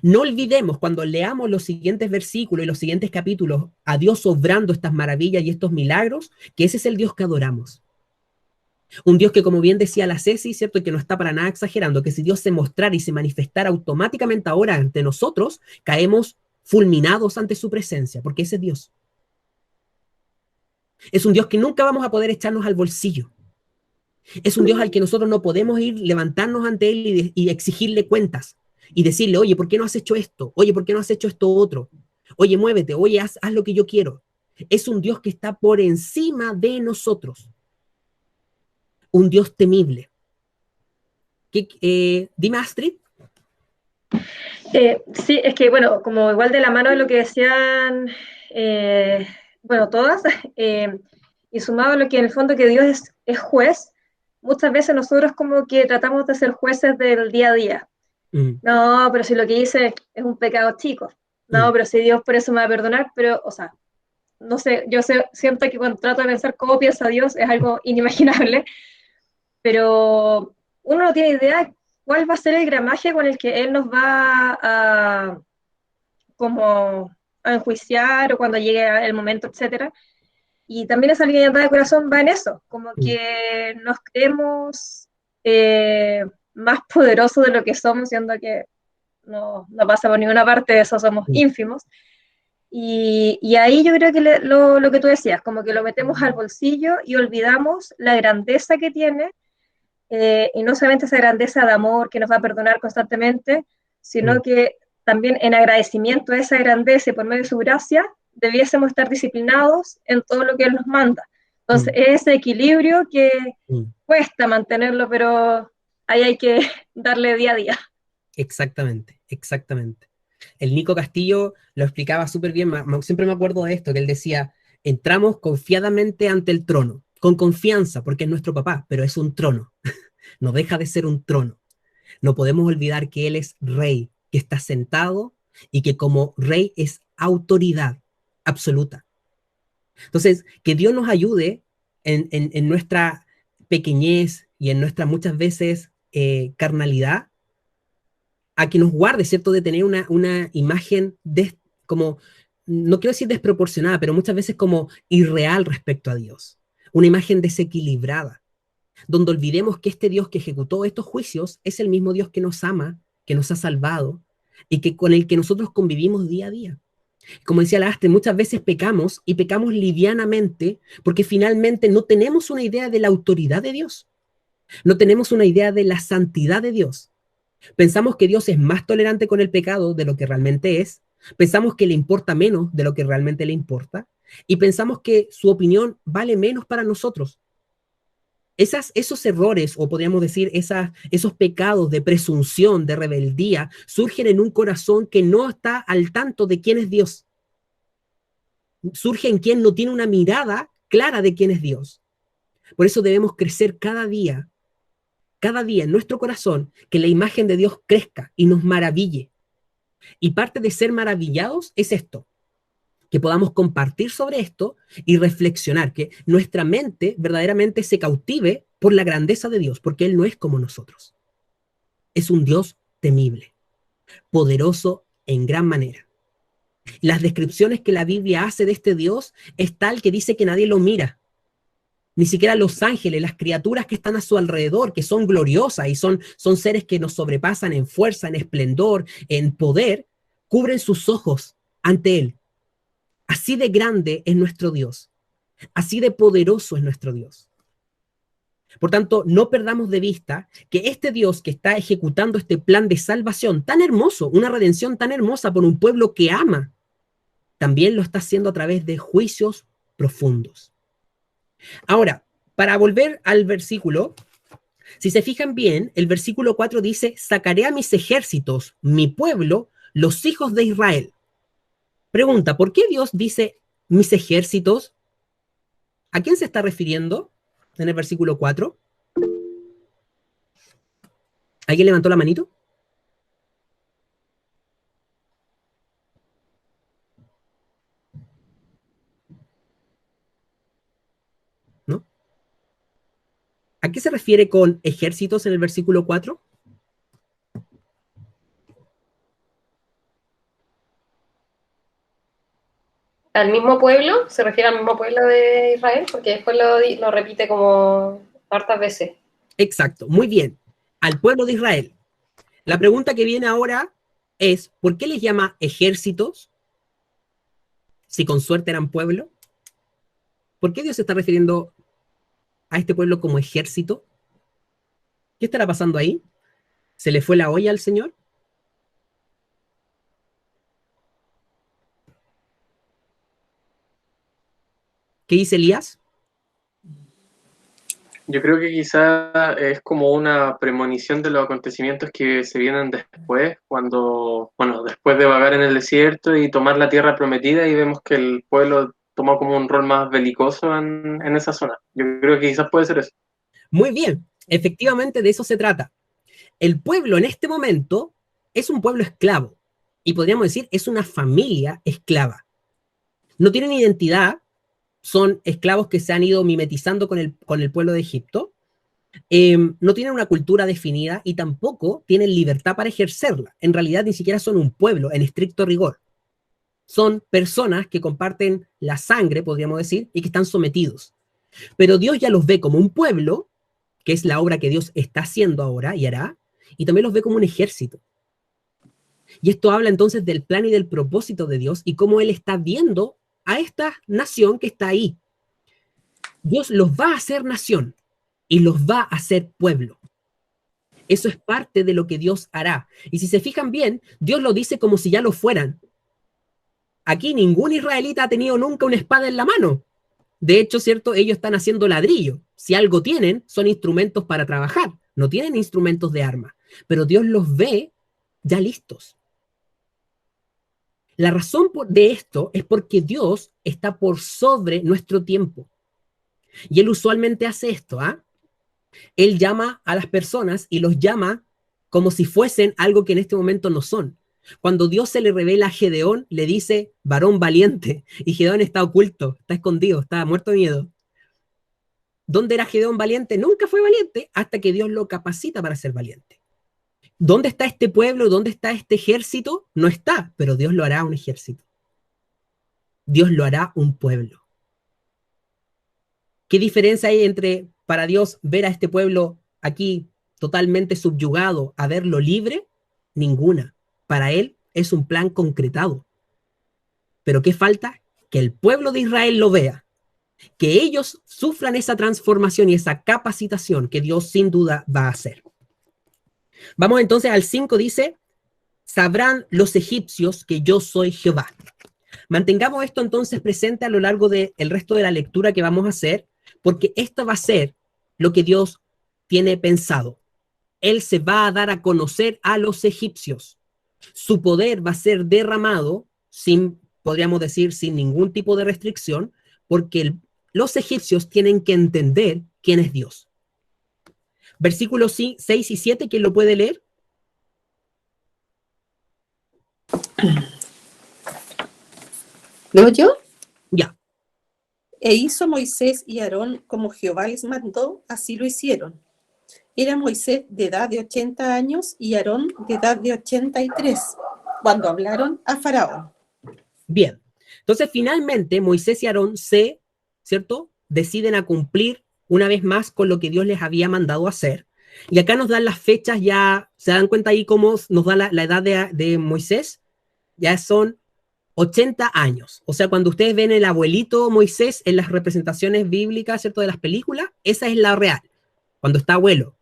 No olvidemos cuando leamos los siguientes versículos y los siguientes capítulos a Dios obrando estas maravillas y estos milagros, que ese es el Dios que adoramos. Un Dios que, como bien decía la Ceci, ¿cierto? Y que no está para nada exagerando, que si Dios se mostrara y se manifestara automáticamente ahora ante nosotros, caemos fulminados ante su presencia, porque ese es Dios. Es un Dios que nunca vamos a poder echarnos al bolsillo. Es un Dios al que nosotros no podemos ir, levantarnos ante Él y exigirle cuentas y decirle, oye, ¿por qué no has hecho esto? Oye, ¿por qué no has hecho esto otro? Oye, muévete, oye, haz lo que yo quiero. Es un Dios que está por encima de nosotros. Un Dios temible. Dime, Astrid. Sí, es que, bueno, como igual de la mano de lo que decían, bueno, todas, y sumado a lo que en el fondo que Dios es juez, muchas veces nosotros como que tratamos de ser jueces del día a día. No, pero si lo que hice es un pecado chico. No, pero si Dios por eso me va a perdonar, pero, o sea, no sé, siento que cuando trato de pensar cómo piensa Dios es algo inimaginable, pero uno no tiene idea cuál va a ser el gramaje con el que Él nos va como a enjuiciar o cuando llegue el momento, etcétera. Y también esa libertad de corazón va en eso, como que nos creemos más poderosos de lo que somos, siendo que no pasa por ninguna parte de eso, somos ínfimos. Y ahí yo creo que lo que tú decías, como que lo metemos al bolsillo y olvidamos la grandeza que tiene, y no solamente esa grandeza de amor que nos va a perdonar constantemente, sino que también en agradecimiento a esa grandeza y por medio de su gracia, debiésemos estar disciplinados en todo lo que Él nos manda. Entonces, ese equilibrio que cuesta mantenerlo, pero ahí hay que darle día a día. Exactamente, exactamente. El Nico Castillo lo explicaba súper bien, siempre me acuerdo de esto, que él decía, entramos confiadamente ante el trono, con confianza, porque es nuestro papá, pero es un trono, no deja de ser un trono. No podemos olvidar que Él es rey, que está sentado y que como rey es autoridad absoluta. Entonces, que Dios nos ayude en nuestra pequeñez y en nuestra muchas veces carnalidad, a que nos guarde, ¿cierto?, de tener una imagen como, no quiero decir desproporcionada, pero muchas veces como irreal respecto a Dios. Una imagen desequilibrada, donde olvidemos que este Dios que ejecutó estos juicios es el mismo Dios que nos ama, que nos ha salvado y que con el que nosotros convivimos día a día. Como decía la Astrid, muchas veces pecamos y pecamos livianamente porque finalmente no tenemos una idea de la autoridad de Dios. No tenemos una idea de la santidad de Dios. Pensamos que Dios es más tolerante con el pecado de lo que realmente es. Pensamos que le importa menos de lo que realmente le importa. Y pensamos que su opinión vale menos para nosotros. Esos errores, o podríamos decir esos pecados de presunción, de rebeldía, surgen en un corazón que no está al tanto de quién es Dios. Surge en quien no tiene una mirada clara de quién es Dios. Por eso debemos crecer cada día en nuestro corazón, que la imagen de Dios crezca y nos maraville. Y parte de ser maravillados es esto, que podamos compartir sobre esto y reflexionar, que nuestra mente verdaderamente se cautive por la grandeza de Dios, porque Él no es como nosotros. Es un Dios temible, poderoso en gran manera. Las descripciones que la Biblia hace de este Dios es tal que dice que nadie lo mira. Ni siquiera los ángeles, las criaturas que están a su alrededor, que son gloriosas y son seres que nos sobrepasan en fuerza, en esplendor, en poder, cubren sus ojos ante Él. Así de grande es nuestro Dios. Así de poderoso es nuestro Dios. Por tanto, no perdamos de vista que este Dios que está ejecutando este plan de salvación tan hermoso, una redención tan hermosa por un pueblo que ama, también lo está haciendo a través de juicios profundos. Ahora, para volver al versículo, si se fijan bien, el versículo 4 dice, sacaré a mis ejércitos, mi pueblo, los hijos de Israel. Pregunta, ¿por qué Dios dice mis ejércitos? ¿A quién se está refiriendo en el versículo 4? ¿Alguien levantó la manito? ¿No? ¿A qué se refiere con ejércitos en el versículo 4? Al mismo pueblo, se refiere al mismo pueblo de Israel, porque después lo repite como hartas veces. Exacto, muy bien. Al pueblo de Israel. La pregunta que viene ahora es, ¿por qué les llama ejércitos? Si con suerte eran pueblo. ¿Por qué Dios se está refiriendo a este pueblo como ejército? ¿Qué estará pasando ahí? ¿Se le fue la olla al Señor? ¿Qué dice Elías? Yo creo que quizá es como una premonición de los acontecimientos que se vienen después, después de vagar en el desierto y tomar la tierra prometida, y vemos que el pueblo tomó como un rol más belicoso en esa zona. Yo creo que quizás puede ser eso. Muy bien, efectivamente de eso se trata. El pueblo en este momento es un pueblo esclavo, y podríamos decir es una familia esclava. No tienen identidad, son esclavos que se han ido mimetizando con el pueblo de Egipto, no tienen una cultura definida y tampoco tienen libertad para ejercerla. En realidad ni siquiera son un pueblo en estricto rigor. Son personas que comparten la sangre, podríamos decir, y que están sometidos. Pero Dios ya los ve como un pueblo, que es la obra que Dios está haciendo ahora y hará, y también los ve como un ejército. Y esto habla entonces del plan y del propósito de Dios y cómo Él está viendo a esta nación que está ahí. Dios los va a hacer nación y los va a hacer pueblo. Eso es parte de lo que Dios hará. Y si se fijan bien, Dios lo dice como si ya lo fueran. Aquí ningún israelita ha tenido nunca una espada en la mano. De hecho, ¿cierto? Ellos están haciendo ladrillo. Si algo tienen, son instrumentos para trabajar. No tienen instrumentos de arma. Pero Dios los ve ya listos. La razón de esto es porque Dios está por sobre nuestro tiempo. Y Él usualmente hace esto, ¿ah? Él llama a las personas y los llama como si fuesen algo que en este momento no son. Cuando Dios se le revela a Gedeón, le dice, varón valiente, y Gedeón está oculto, está escondido, está muerto de miedo. ¿Dónde era Gedeón valiente? Nunca fue valiente hasta que Dios lo capacita para ser valiente. ¿Dónde está este pueblo? ¿Dónde está este ejército? No está, pero Dios lo hará un ejército. Dios lo hará un pueblo. ¿Qué diferencia hay entre para Dios ver a este pueblo aquí totalmente subyugado a verlo libre? Ninguna. Para Él es un plan concretado. ¿Pero qué falta? Que el pueblo de Israel lo vea. Que ellos sufran esa transformación y esa capacitación que Dios sin duda va a hacer. Vamos entonces al 5, dice, sabrán los egipcios que yo soy Jehová. Mantengamos esto entonces presente a lo largo del resto de la lectura que vamos a hacer, porque esto va a ser lo que Dios tiene pensado. Él se va a dar a conocer a los egipcios. Su poder va a ser derramado, podríamos decir, sin ningún tipo de restricción, porque los egipcios tienen que entender quién es Dios. Versículos 6 y 7, ¿quién lo puede leer? ¿Leo yo? Ya. E hizo Moisés y Aarón como Jehová les mandó, así lo hicieron. Era Moisés de edad de 80 años y Aarón de edad de 83, cuando hablaron a Faraón. Bien. Entonces, finalmente, Moisés y Aarón ¿cierto? Deciden a cumplir una vez más con lo que Dios les había mandado hacer. Y acá nos dan las fechas, ya se dan cuenta ahí cómo nos da la edad de Moisés, ya son 80 años. O sea, cuando ustedes ven el abuelito Moisés en las representaciones bíblicas, ¿cierto? De las películas, esa es la real, cuando está abuelo.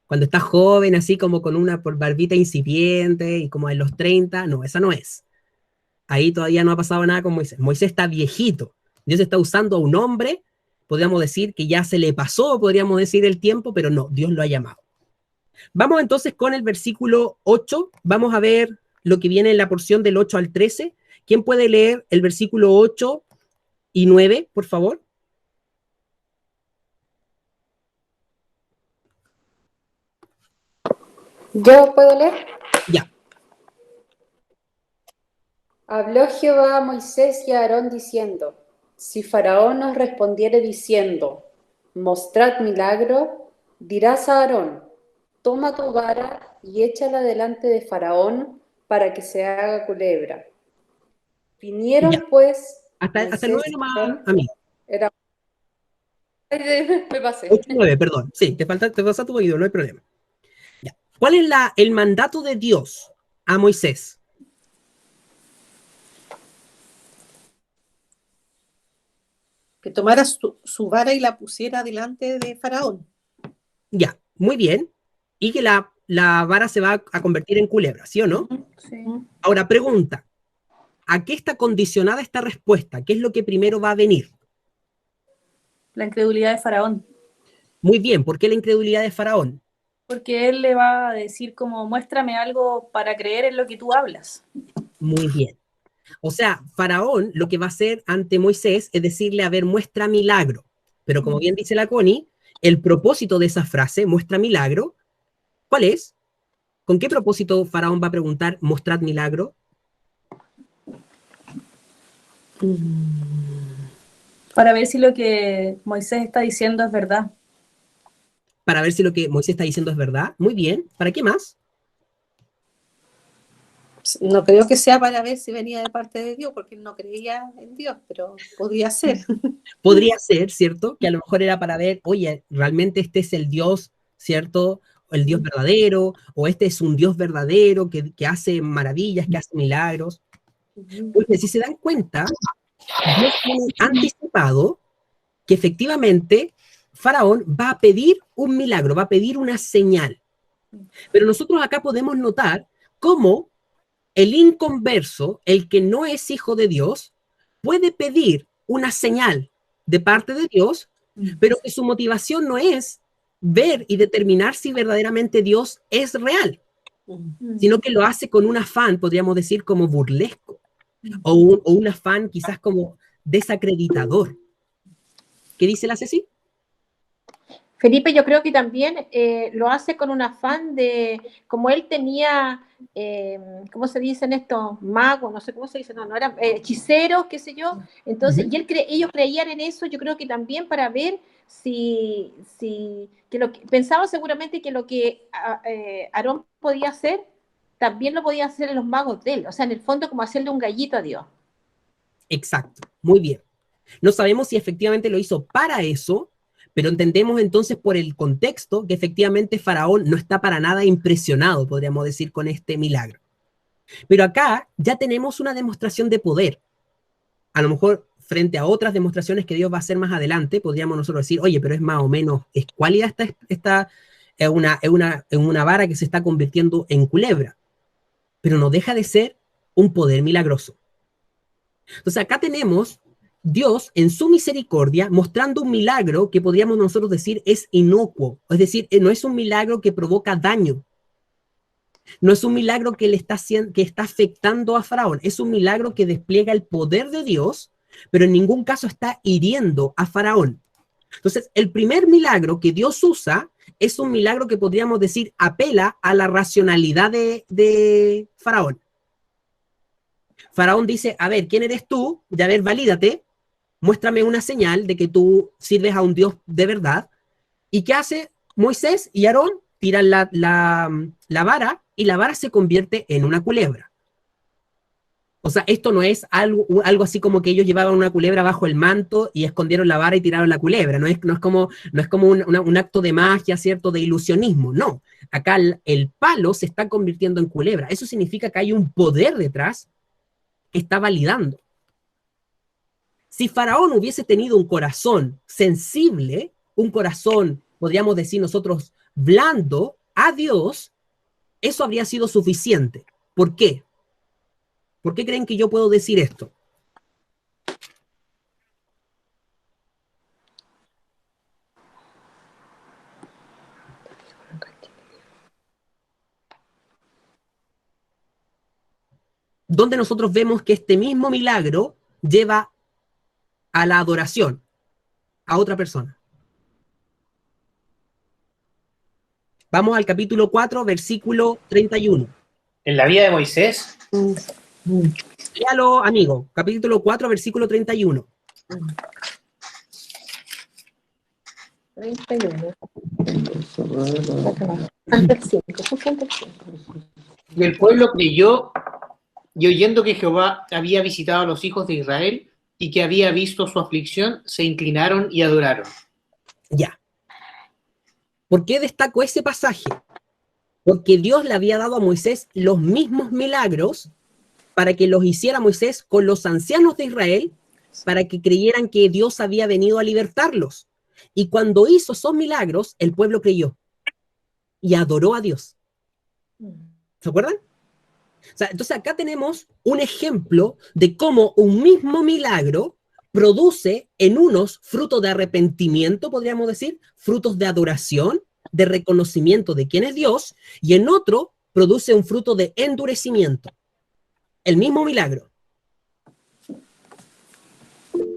Cuando está joven, así como con una barbita incipiente y como en los 30, no, esa no es. Ahí todavía no ha pasado nada con Moisés. Moisés está viejito. Dios está usando a un hombre, podríamos decir que ya se le pasó, podríamos decir el tiempo, pero no, Dios lo ha llamado. Vamos entonces con el versículo 8. Vamos a ver lo que viene en la porción del 8 al 13. ¿Quién puede leer el versículo 8 y 9, por favor? ¿Yo puedo leer? Ya. Habló Jehová a Moisés y a Aarón diciendo: si Faraón nos respondiere diciendo, mostrad milagro, dirás a Aarón, toma tu vara y échala delante de Faraón para que se haga culebra. Vinieron Ya. pues Hasta el 9 nomás, a mí. Era... Me pasé. 8 y 9, perdón. Sí, te pasa tu oído, no hay problema. Ya. ¿Cuál es el mandato de Dios a Moisés? Que tomara su vara y la pusiera delante de Faraón. Ya, muy bien. Y que la vara se va a convertir en culebra, ¿sí o no? Sí. Ahora, pregunta. ¿A qué está condicionada esta respuesta? ¿Qué es lo que primero va a venir? La incredulidad de Faraón. Muy bien, ¿por qué la incredulidad de Faraón? Porque él le va a decir como, muéstrame algo para creer en lo que tú hablas. Muy bien. O sea, Faraón lo que va a hacer ante Moisés es decirle, a ver, muestra milagro. Pero como bien dice la Connie, el propósito de esa frase, muestra milagro, ¿cuál es? ¿Con qué propósito Faraón va a preguntar, mostrad milagro? Para ver si lo que Moisés está diciendo es verdad. Para ver si lo que Moisés está diciendo es verdad. Muy bien. ¿Para qué más? No creo que sea para ver si venía de parte de Dios, porque él no creía en Dios, pero podría ser. Podría ser, ¿cierto? Que a lo mejor era para ver, oye, realmente este es el Dios, ¿cierto? El Dios verdadero, o este es un Dios verdadero que hace maravillas, que hace milagros. Porque si se dan cuenta, Dios tiene anticipado que efectivamente Faraón va a pedir un milagro, va a pedir una señal. Pero nosotros acá podemos notar cómo el inconverso, el que no es hijo de Dios, puede pedir una señal de parte de Dios, pero que su motivación no es ver y determinar si verdaderamente Dios es real, sino que lo hace con un afán, podríamos decir, como burlesco, o un afán quizás como desacreditador. ¿Qué dice la Ceci? Felipe, yo creo que también lo hace con un afán de, como él tenía, ¿cómo se dicen estos? Magos, no sé cómo se dice, no eran hechiceros, qué sé yo. Entonces, y ellos creían en eso, yo creo que también para ver pensaban seguramente que lo que Aarón podía hacer, también lo podía hacer en los magos de él. O sea, en el fondo, como hacerle un gallito a Dios. Exacto, muy bien. No sabemos si efectivamente lo hizo para eso, pero entendemos entonces por el contexto que efectivamente Faraón no está para nada impresionado, podríamos decir, con este milagro. Pero acá ya tenemos una demostración de poder. A lo mejor frente a otras demostraciones que Dios va a hacer más adelante, podríamos nosotros decir, oye, pero es más o menos escuálida esta es una vara que se está convirtiendo en culebra. Pero no deja de ser un poder milagroso. Entonces acá tenemos Dios en su misericordia mostrando un milagro que podríamos nosotros decir es inocuo, es decir, no es un milagro que provoca daño, no es un milagro que está afectando a Faraón, es un milagro que despliega el poder de Dios, pero en ningún caso está hiriendo a Faraón. Entonces, el primer milagro que Dios usa es un milagro que podríamos decir apela a la racionalidad de Faraón. Faraón dice, a ver, ¿quién eres tú? Y a ver, valídate, muéstrame una señal de que tú sirves a un Dios de verdad. ¿Y qué hace Moisés y Aarón? Tiran la vara y la vara se convierte en una culebra. O sea, esto no es algo así como que ellos llevaban una culebra bajo el manto y escondieron la vara y tiraron la culebra. No es como un acto de magia, ¿cierto? De ilusionismo. No. Acá el palo se está convirtiendo en culebra. Eso significa que hay un poder detrás que está validando. Si Faraón hubiese tenido un corazón sensible, un corazón, podríamos decir nosotros, blando a Dios, eso habría sido suficiente. ¿Por qué? ¿Por qué creen que yo puedo decir esto? Donde nosotros vemos que este mismo milagro lleva a la adoración a otra persona. Vamos al capítulo 4, versículo 31. En la vida de Moisés. Léalo, amigo. Capítulo 4, versículo 31. 31. Ante el 5, justamente el 5. Y el pueblo creyó, y oyendo que Jehová había visitado a los hijos de Israel y que había visto su aflicción, se inclinaron y adoraron. Ya. ¿Por qué destaco ese pasaje? Porque Dios le había dado a Moisés los mismos milagros para que los hiciera Moisés con los ancianos de Israel, para que creyeran que Dios había venido a libertarlos. Y cuando hizo esos milagros, el pueblo creyó y adoró a Dios. ¿Se acuerdan? O sea, entonces acá tenemos un ejemplo de cómo un mismo milagro produce en unos frutos de arrepentimiento, podríamos decir, frutos de adoración, de reconocimiento de quién es Dios, y en otro produce un fruto de endurecimiento. El mismo milagro.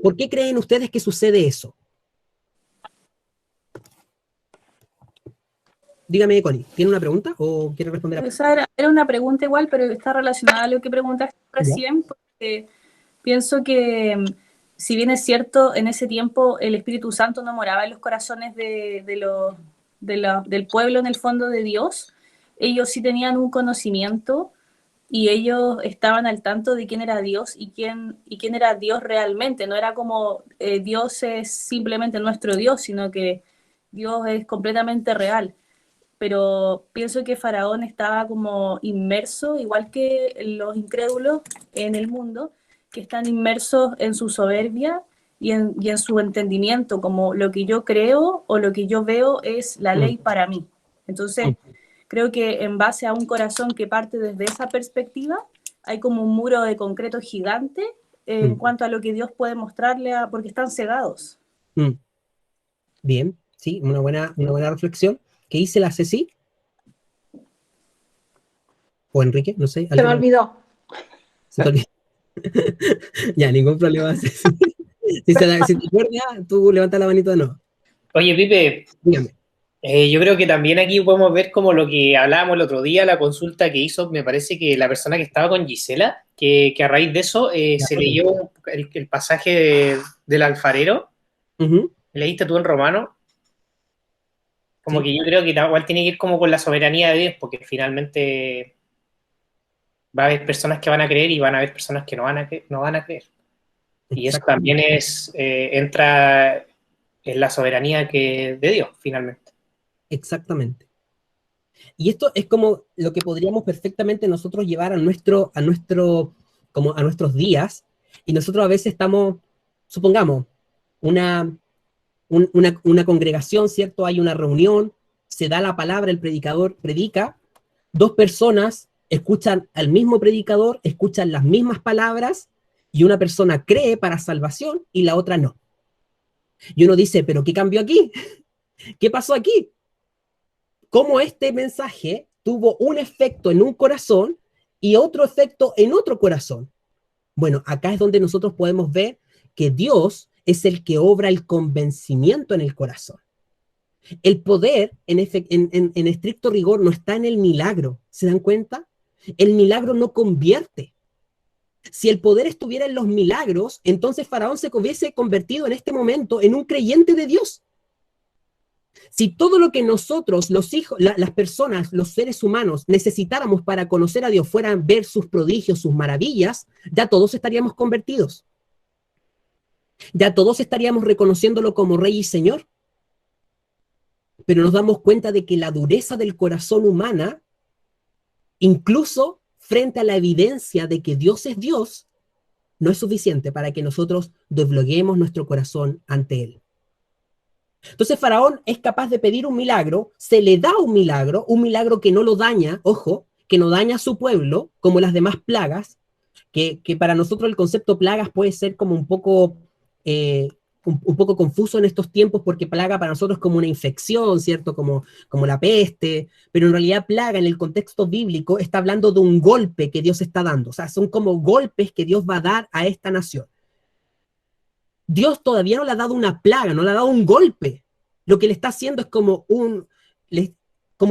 ¿Por qué creen ustedes que sucede eso? Dígame, Connie, ¿tiene una pregunta o quiere responder a... Esa era una pregunta igual, pero está relacionada a lo que preguntaste recién, porque pienso que, si bien es cierto, en ese tiempo el Espíritu Santo no moraba en los corazones del pueblo, en el fondo de Dios, ellos sí tenían un conocimiento y ellos estaban al tanto de quién era Dios y quién era Dios realmente. No era como Dios es simplemente nuestro Dios, sino que Dios es completamente real. Pero pienso que Faraón estaba como inmerso, igual que los incrédulos en el mundo, que están inmersos en su soberbia y en su entendimiento, como lo que yo creo o lo que yo veo es la ley para mí. Entonces, creo que en base a un corazón que parte desde esa perspectiva, hay como un muro de concreto gigante en cuanto a lo que Dios puede mostrarle, porque están cegados. Bien, sí, una buena reflexión. ¿Qué dice la Ceci? ¿O Enrique? No sé. Se me olvidó. ¿Se te olvidó? Ya, ningún problema, Ceci. Si te acuerdas, tú levanta la manito de nuevo. Oye, Pipe, dígame. Yo creo que también aquí podemos ver como lo que hablábamos el otro día, la consulta que hizo, me parece que la persona que estaba con Gisela, que a raíz de eso se leyó el pasaje del alfarero. ¿Leíste tú en Romano? Como que yo creo que igual tiene que ir como con la soberanía de Dios, porque finalmente va a haber personas que van a creer y van a haber personas que no van a creer. Y eso también entra en la soberanía de Dios, finalmente. Exactamente. Y esto es como lo que podríamos perfectamente nosotros llevar a nuestros días, y nosotros a veces estamos, supongamos, una congregación, ¿cierto? Hay una reunión, se da la palabra, el predicador predica, dos personas escuchan al mismo predicador, escuchan las mismas palabras, y una persona cree para salvación y la otra no. Y uno dice, ¿pero qué cambió aquí? ¿Qué pasó aquí? ¿Cómo este mensaje tuvo un efecto en un corazón y otro efecto en otro corazón? Bueno, acá es donde nosotros podemos ver que Dios es el que obra el convencimiento en el corazón. El poder, en estricto rigor, no está en el milagro. ¿Se dan cuenta? El milagro no convierte. Si el poder estuviera en los milagros, entonces Faraón se hubiese convertido en este momento en un creyente de Dios. Si todo lo que nosotros, los hijos, las personas, los seres humanos, necesitáramos para conocer a Dios fueran ver sus prodigios, sus maravillas, ya todos estaríamos convertidos. Ya todos estaríamos reconociéndolo como Rey y Señor. Pero nos damos cuenta de que la dureza del corazón humana, incluso frente a la evidencia de que Dios es Dios, no es suficiente para que nosotros dobleguemos nuestro corazón ante Él. Entonces Faraón es capaz de pedir un milagro, se le da un milagro que no lo daña, ojo, que no daña a su pueblo, como las demás plagas, que para nosotros el concepto plagas puede ser como un poco confuso en estos tiempos, porque plaga para nosotros es como una infección, ¿cierto? Como la peste, pero en realidad plaga en el contexto bíblico está hablando de un golpe que Dios está dando, o sea, son como golpes que Dios va a dar a esta nación. Dios todavía no le ha dado una plaga, no le ha dado un golpe. Lo que le está haciendo es como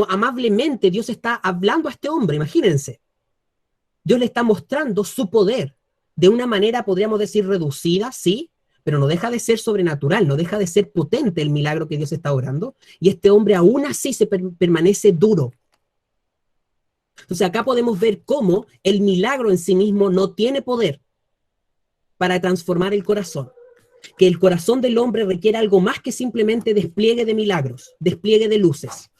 amablemente Dios está hablando a este hombre, imagínense. Dios le está mostrando su poder de una manera, podríamos decir, reducida, sí, pero no deja de ser sobrenatural, no deja de ser potente el milagro que Dios está obrando, y este hombre aún así permanece duro. Entonces acá podemos ver cómo el milagro en sí mismo no tiene poder para transformar el corazón. Que el corazón del hombre requiere algo más que simplemente despliegue de milagros, despliegue de luces.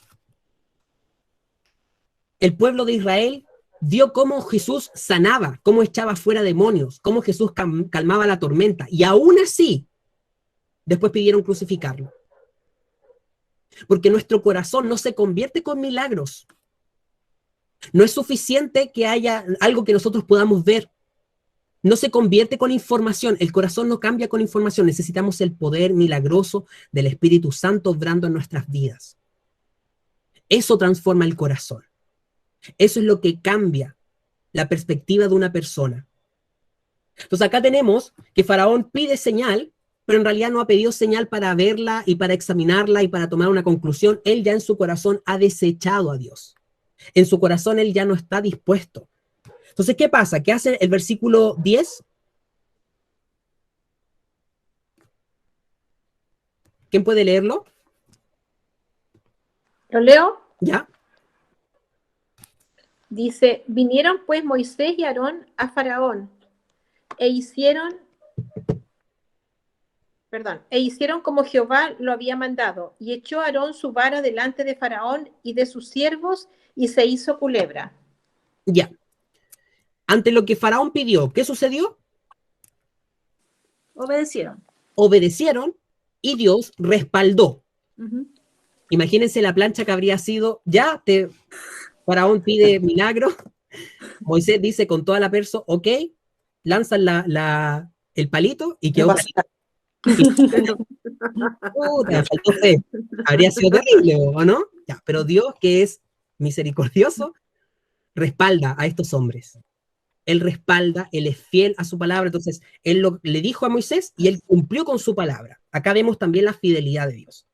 El pueblo de Israel vio cómo Jesús sanaba, cómo echaba fuera demonios, cómo Jesús calmaba la tormenta, y aún así, después pidieron crucificarlo. Porque nuestro corazón no se convierte con milagros. No es suficiente que haya algo que nosotros podamos ver. No se convierte con información, el corazón no cambia con información, necesitamos el poder milagroso del Espíritu Santo obrando en nuestras vidas. Eso transforma el corazón. Eso es lo que cambia la perspectiva de una persona. Entonces acá tenemos que Faraón pide señal, pero en realidad no ha pedido señal para verla y para examinarla y para tomar una conclusión. Él ya en su corazón ha desechado a Dios. En su corazón él ya no está dispuesto. Entonces, ¿qué pasa? ¿Qué hace el versículo 10? ¿Quién puede leerlo? ¿Lo leo? ¿Ya? Dice, vinieron pues Moisés y Aarón a Faraón e hicieron como Jehová lo había mandado, y echó Aarón su vara delante de Faraón y de sus siervos, y se hizo culebra. Ya. Ante lo que Faraón pidió, ¿qué sucedió? Obedecieron. Obedecieron y Dios respaldó. Ujú. Imagínense la plancha que habría sido, Faraón pide milagro, Moisés dice con toda la perso, ok, lanzan el palito y quedó faltó fe. Habría sido terrible, ¿o no? Ya, pero Dios, que es misericordioso, respalda a estos hombres. Él respalda, él es fiel a su palabra. Entonces, él le dijo a Moisés y él cumplió con su palabra. Acá vemos también la fidelidad de Dios.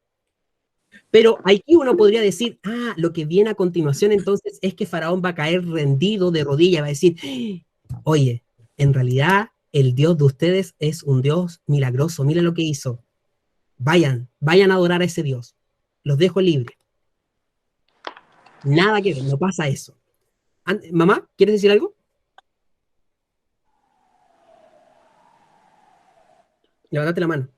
Pero aquí uno podría decir, lo que viene a continuación entonces es que Faraón va a caer rendido de rodillas, va a decir, oye, en realidad el Dios de ustedes es un Dios milagroso, miren lo que hizo. Vayan a adorar a ese Dios. Los dejo libres. Nada que ver, no pasa eso. Mamá, ¿quieres decir algo? Levantate la mano.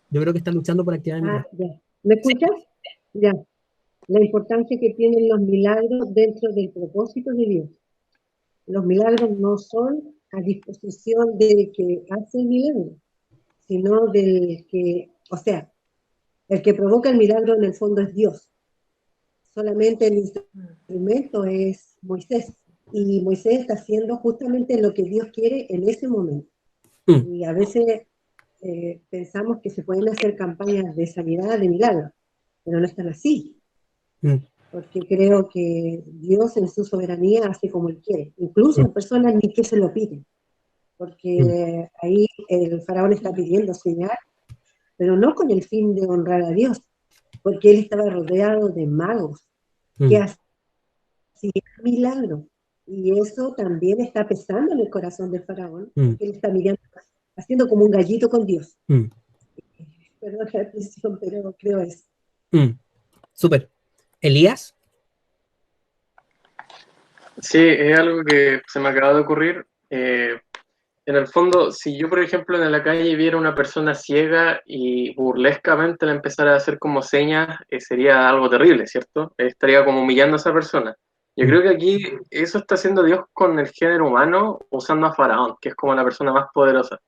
Yo creo que están luchando por activar el micrófono. Ya. ¿Me escuchas? Ya. La importancia que tienen los milagros dentro del propósito de Dios. Los milagros no son a disposición del que hace el milagro, sino del que, o sea, el que provoca el milagro en el fondo es Dios. Solamente el instrumento es Moisés. Y Moisés está haciendo justamente lo que Dios quiere en ese momento. Y a veces pensamos que se pueden hacer campañas de sanidad, de milagros, pero no están así. Porque creo que Dios en su soberanía hace como Él quiere. Incluso las personas ni que se lo piden. Porque ahí el faraón está pidiendo señal, pero no con el fin de honrar a Dios, porque él estaba rodeado de magos que hacían milagros. Y eso también está pesando en el corazón del faraón, porque él está mirando, haciendo como un gallito con Dios. perdón la expresión, pero creo eso. Súper. ¿Elías? Sí, es algo que se me acaba de ocurrir. En el fondo, si yo, por ejemplo, en la calle viera una persona ciega y burlescamente le empezara a hacer como señas, sería algo terrible, ¿cierto? Estaría como humillando a esa persona. Yo creo que aquí eso está haciendo Dios con el género humano usando a Faraón, que es como la persona más poderosa.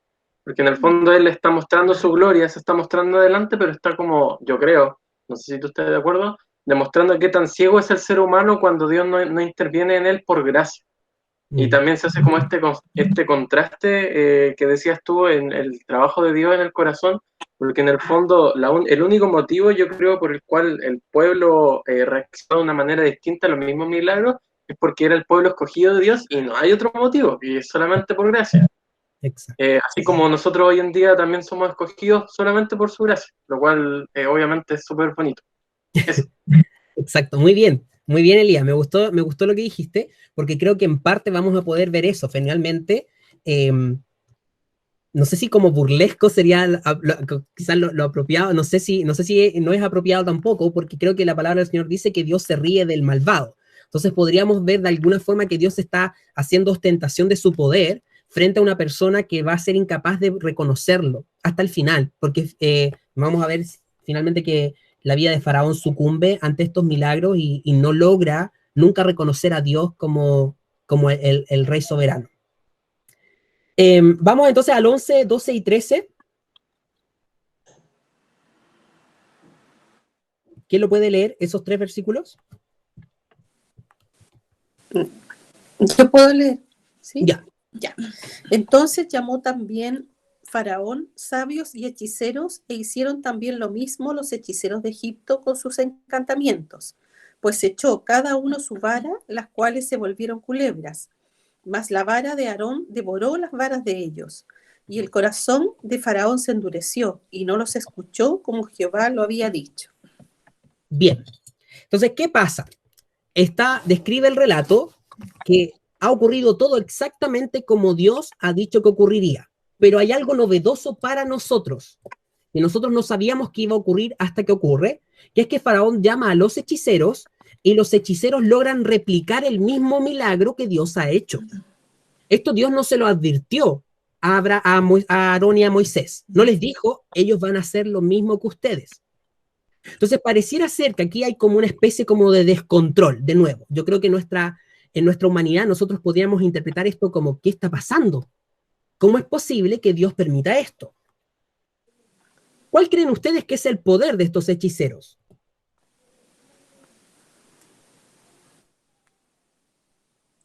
Porque en el fondo él está mostrando su gloria, se está mostrando adelante, pero está como, yo creo, no sé si tú estás de acuerdo, demostrando qué tan ciego es el ser humano cuando Dios no interviene en él por gracia. Y también se hace como este contraste que decías tú en el trabajo de Dios en el corazón, porque en el fondo el único motivo yo creo por el cual el pueblo reaccionó de una manera distinta a los mismos milagros es porque era el pueblo escogido de Dios y no hay otro motivo, y es solamente por gracia. Así como nosotros hoy en día también somos escogidos solamente por su gracia, lo cual obviamente es súper bonito. Eso. Exacto, muy bien, Elías, me gustó lo que dijiste, porque creo que en parte vamos a poder ver eso, finalmente, no sé si como burlesco sería quizás lo apropiado, no sé si no es apropiado tampoco, porque creo que la palabra del Señor dice que Dios se ríe del malvado, entonces podríamos ver de alguna forma que Dios está haciendo ostentación de su poder frente a una persona que va a ser incapaz de reconocerlo hasta el final, porque vamos a ver finalmente que la vida de Faraón sucumbe ante estos milagros y no logra nunca reconocer a Dios como el rey soberano. Vamos entonces al 11, 12 y 13. ¿Quién lo puede leer, esos 3 versículos? Yo puedo leer, ¿sí? Ya. Entonces llamó también Faraón sabios y hechiceros, e hicieron también lo mismo los hechiceros de Egipto con sus encantamientos, pues echó cada uno su vara, las cuales se volvieron culebras, mas la vara de Aarón devoró las varas de ellos, y el corazón de Faraón se endureció, y no los escuchó como Jehová lo había dicho. Bien, entonces, ¿qué pasa? Describe el relato que ha ocurrido todo exactamente como Dios ha dicho que ocurriría. Pero hay algo novedoso para nosotros, que nosotros no sabíamos que iba a ocurrir hasta que ocurre, que es que Faraón llama a los hechiceros y los hechiceros logran replicar el mismo milagro que Dios ha hecho. Esto Dios no se lo advirtió a Aarón y a Moisés. No les dijo, ellos van a hacer lo mismo que ustedes. Entonces pareciera ser que aquí hay como una especie como de descontrol, de nuevo. Yo creo que en nuestra humanidad nosotros podríamos interpretar esto como, ¿qué está pasando? ¿Cómo es posible que Dios permita esto? ¿Cuál creen ustedes que es el poder de estos hechiceros?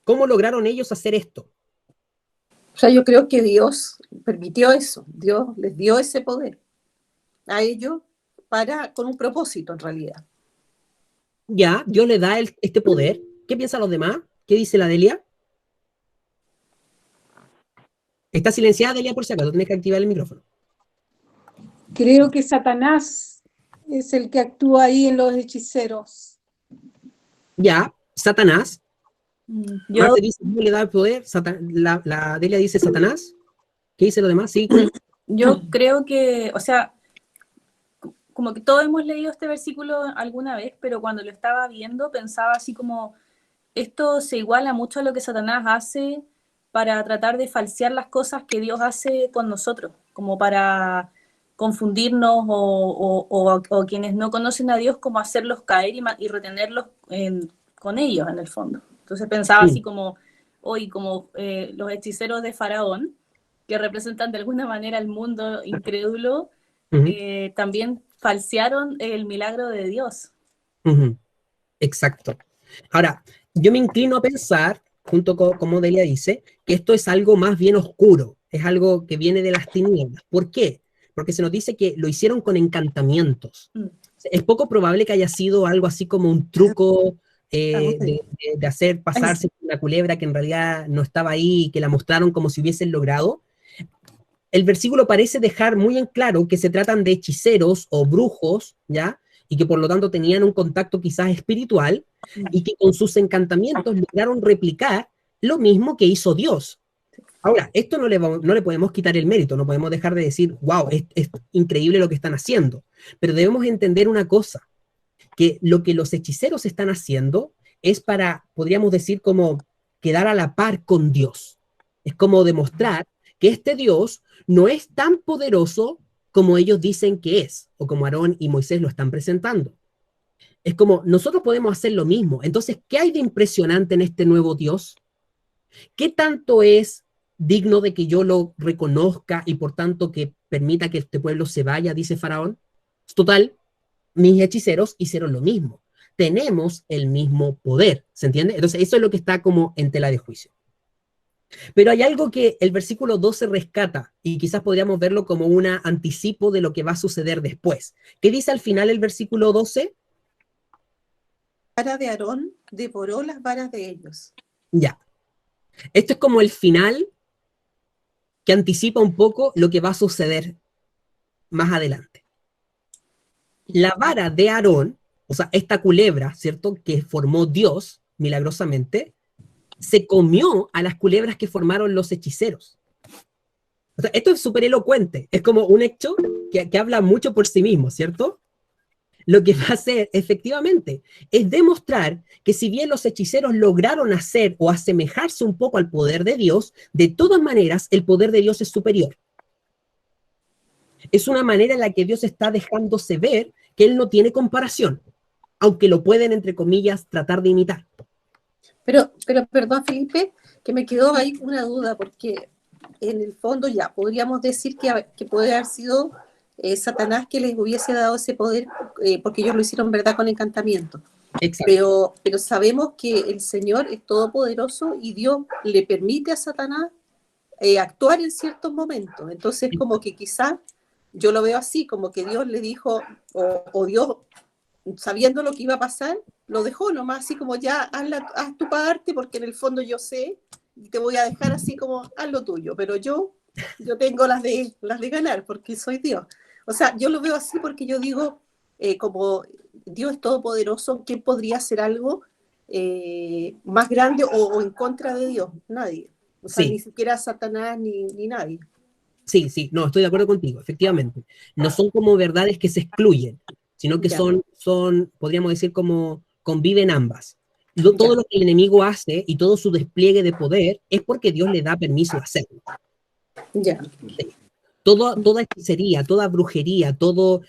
¿Cómo lograron ellos hacer esto? O sea, yo creo que Dios permitió eso, Dios les dio ese poder a ellos con un propósito en realidad. Ya, Dios le da este poder. ¿Qué piensan los demás? ¿Qué dice la Delia? Está silenciada, Delia, por si acaso, tienes que activar el micrófono. Creo que Satanás es el que actúa ahí en los hechiceros. Ya, Satanás. Yo Dice, ¿cómo le da el poder? La Delia dice Satanás. ¿Qué dice lo demás? Sí. creo que, o sea, como que todos hemos leído este versículo alguna vez, pero cuando lo estaba viendo pensaba así como, esto se iguala mucho a lo que Satanás hace para tratar de falsear las cosas que Dios hace con nosotros, como para confundirnos o quienes no conocen a Dios, como hacerlos caer y retenerlos con ellos en el fondo. Entonces pensaba así como, hoy como los hechiceros de Faraón, que representan de alguna manera el mundo incrédulo, también falsearon el milagro de Dios. Exacto. Ahora, yo me inclino a pensar, junto con, como Delia dice, que esto es algo más bien oscuro, es algo que viene de las tinieblas. ¿Por qué? Porque se nos dice que lo hicieron con encantamientos. Es poco probable que haya sido algo así como un truco de hacer pasarse una culebra que en realidad no estaba ahí y que la mostraron como si hubiesen logrado. El versículo parece dejar muy en claro que se tratan de hechiceros o brujos, ¿ya? Y que por lo tanto tenían un contacto quizás espiritual y que con sus encantamientos lograron replicar lo mismo que hizo Dios. Ahora, esto no le podemos quitar el mérito, no podemos dejar de decir, wow, es increíble lo que están haciendo, pero debemos entender una cosa, que lo que los hechiceros están haciendo es para, podríamos decir, como quedar a la par con Dios. Es como demostrar que este Dios no es tan poderoso como ellos dicen que es, o como Aarón y Moisés lo están presentando. Es como, nosotros podemos hacer lo mismo. Entonces, ¿qué hay de impresionante en este nuevo Dios? ¿Qué tanto es digno de que yo lo reconozca y por tanto que permita que este pueblo se vaya, dice Faraón? Total, mis hechiceros hicieron lo mismo. Tenemos el mismo poder, ¿se entiende? Entonces, eso es lo que está como en tela de juicio. Pero hay algo que el versículo 12 rescata, y quizás podríamos verlo como un anticipo de lo que va a suceder después. ¿Qué dice al final el versículo 12? La vara de Aarón devoró las varas de ellos. Ya. Esto es como el final que anticipa un poco lo que va a suceder más adelante. La vara de Aarón, o sea, esta culebra, ¿cierto?, que formó Dios milagrosamente, se comió a las culebras que formaron los hechiceros. O sea, esto es súper elocuente, es como un hecho que habla mucho por sí mismo, ¿cierto? Lo que va a hacer, efectivamente, es demostrar que si bien los hechiceros lograron hacer o asemejarse un poco al poder de Dios, de todas maneras, el poder de Dios es superior. Es una manera en la que Dios está dejándose ver que Él no tiene comparación, aunque lo pueden, entre comillas, tratar de imitar. Pero perdón, Felipe, que me quedó ahí una duda, porque en el fondo ya podríamos decir que puede haber sido Satanás que les hubiese dado ese poder, porque ellos lo hicieron, ¿verdad?, con encantamiento. Exacto. Pero sabemos que el Señor es todopoderoso y Dios le permite a Satanás actuar en ciertos momentos. Entonces, como que quizás yo lo veo así, como que Dios le dijo, o Dios, sabiendo lo que iba a pasar, lo dejó nomás así como ya, haz tu parte, porque en el fondo yo sé y te voy a dejar así como, haz lo tuyo, pero yo tengo las de ganar, porque soy Dios. O sea, yo lo veo así porque yo digo, como Dios es todopoderoso, ¿quién podría hacer algo más grande o en contra de Dios? Nadie. O sea, ni siquiera Satanás ni nadie. Sí, no, estoy de acuerdo contigo, efectivamente. No son como verdades que se excluyen, sino que son, podríamos decir, como conviven ambas. Todo lo que el enemigo hace y todo su despliegue de poder es porque Dios le da permiso de hacerlo. Sí. Toda hechicería, toda brujería, todo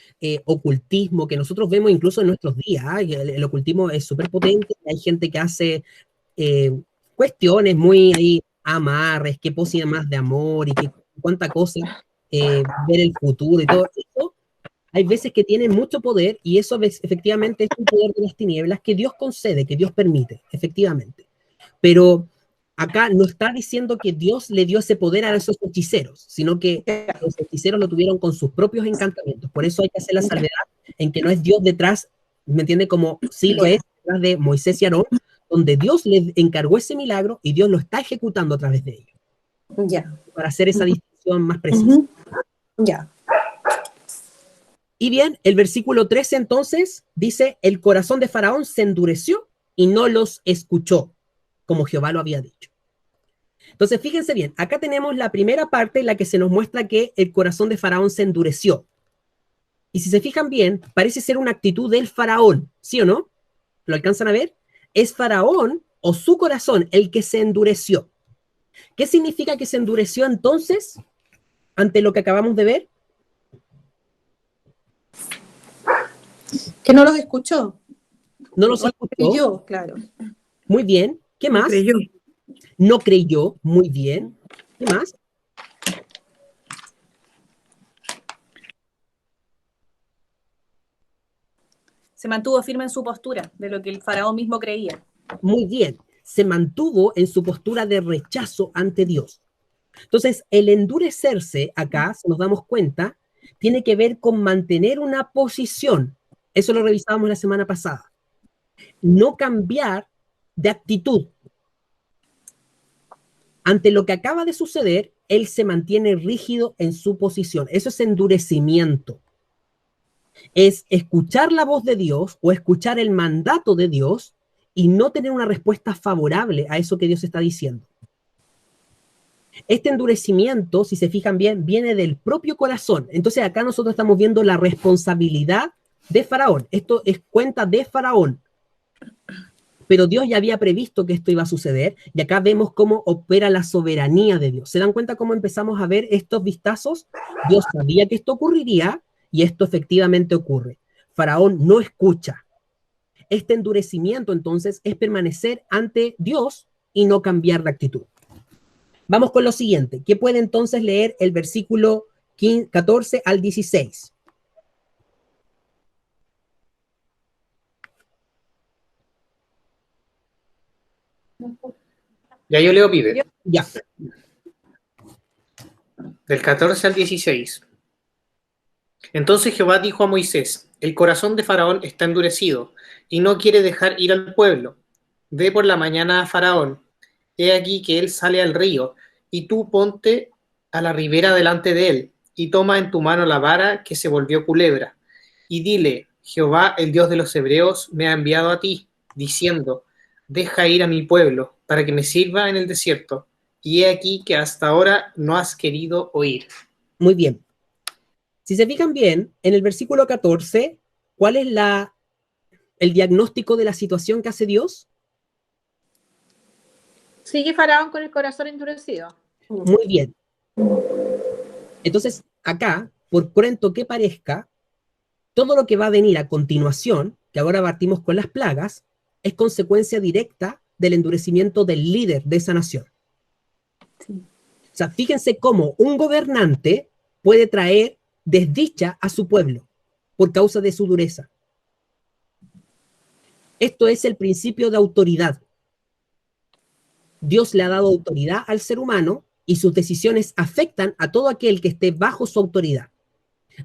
ocultismo que nosotros vemos incluso en nuestros días, el ocultismo es súper potente, hay gente que hace cuestiones muy ahí, amarres, qué posibilidad más de amor y cuánta cosa, ver el futuro y todo eso. Hay veces que tienen mucho poder y eso efectivamente es un poder de las tinieblas que Dios concede, que Dios permite, efectivamente. Pero acá no está diciendo que Dios le dio ese poder a esos hechiceros, sino que los hechiceros lo tuvieron con sus propios encantamientos. Por eso hay que hacer la salvedad en que no es Dios detrás, ¿me entiende? Como sí lo es detrás de Moisés y Aarón, donde Dios le encargó ese milagro y Dios lo está ejecutando a través de ellos. Para hacer esa distinción más precisa. Y bien, el versículo 13 entonces dice, el corazón de Faraón se endureció y no los escuchó, como Jehová lo había dicho. Entonces, fíjense bien, acá tenemos la primera parte en la que se nos muestra que el corazón de Faraón se endureció. Y si se fijan bien, parece ser una actitud del Faraón, ¿sí o no? ¿Lo alcanzan a ver? Es Faraón o su corazón el que se endureció. ¿Qué significa que se endureció entonces ante lo que acabamos de ver? Que no los escuchó. No los escuchó. Creyó, claro. Muy bien. ¿Qué más? No creyó. Muy bien. ¿Qué más? Se mantuvo firme en su postura de lo que el faraón mismo creía. Muy bien. Se mantuvo en su postura de rechazo ante Dios. Entonces, el endurecerse, acá, si nos damos cuenta, tiene que ver con mantener una posición. Eso lo revisábamos la semana pasada. No cambiar de actitud. Ante lo que acaba de suceder, él se mantiene rígido en su posición. Eso es endurecimiento. Es escuchar la voz de Dios o escuchar el mandato de Dios y no tener una respuesta favorable a eso que Dios está diciendo. Este endurecimiento, si se fijan bien, viene del propio corazón. Entonces acá nosotros estamos viendo la responsabilidad de Faraón. Esto es cuenta de Faraón. Pero Dios ya había previsto que esto iba a suceder, y acá vemos cómo opera la soberanía de Dios. ¿Se dan cuenta cómo empezamos a ver estos vistazos? Dios sabía que esto ocurriría, y esto efectivamente ocurre. Faraón no escucha. Este endurecimiento, entonces, es permanecer ante Dios y no cambiar de actitud. Vamos con lo siguiente. ¿Qué puede entonces leer el versículo 14 al 16? Ya yo leo, pibe. Ya. Del 14 al 16. Entonces Jehová dijo a Moisés: el corazón de Faraón está endurecido, y no quiere dejar ir al pueblo. Ve por la mañana a Faraón. He aquí que él sale al río, y tú ponte a la ribera delante de él, y toma en tu mano la vara que se volvió culebra. Y dile: Jehová, el Dios de los hebreos, me ha enviado a ti, diciendo: deja ir a mi pueblo, para que me sirva en el desierto. Y he aquí que hasta ahora no has querido oír. Muy bien. Si se fijan bien, en el versículo 14, ¿cuál es el diagnóstico de la situación que hace Dios? Sigue Faraón con el corazón endurecido. Muy bien. Entonces, acá, por pronto que parezca, todo lo que va a venir a continuación, que ahora partimos con las plagas, es consecuencia directa del endurecimiento del líder de esa nación. Sí. O sea, fíjense cómo un gobernante puede traer desdicha a su pueblo por causa de su dureza. Esto es el principio de autoridad. Dios le ha dado autoridad al ser humano y sus decisiones afectan a todo aquel que esté bajo su autoridad.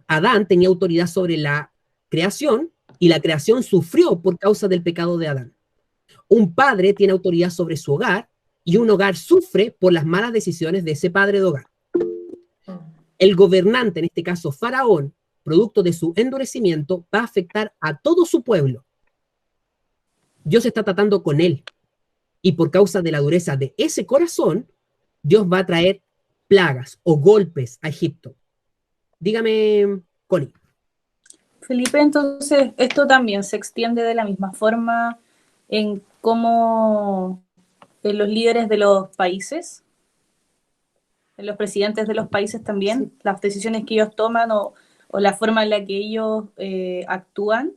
Adán tenía autoridad sobre la creación y la creación sufrió por causa del pecado de Adán. Un padre tiene autoridad sobre su hogar y un hogar sufre por las malas decisiones de ese padre de hogar. El gobernante, en este caso Faraón, producto de su endurecimiento, va a afectar a todo su pueblo. Dios está tratando con él. Y por causa de la dureza de ese corazón, Dios va a traer plagas o golpes a Egipto. Dígame, Connie. Felipe, entonces, esto también se extiende de la misma forma en cómo en los líderes de los países, en los presidentes de los países también, sí. Las decisiones que ellos toman o la forma en la que ellos actúan,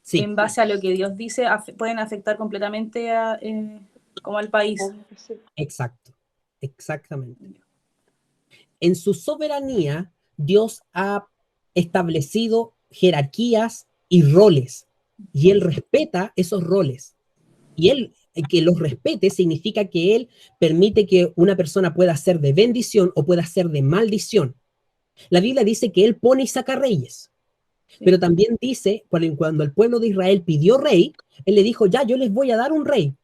sí. En base a lo que Dios dice, pueden afectar completamente como al país. Exacto, exactamente. En su soberanía, Dios ha establecido jerarquías y roles, y Él respeta esos roles. Y Él, que los respete, significa que Él permite que una persona pueda ser de bendición o pueda ser de maldición. La Biblia dice que Él pone y saca reyes. Pero también dice, cuando el pueblo de Israel pidió rey, Él le dijo, ya, yo les voy a dar un rey,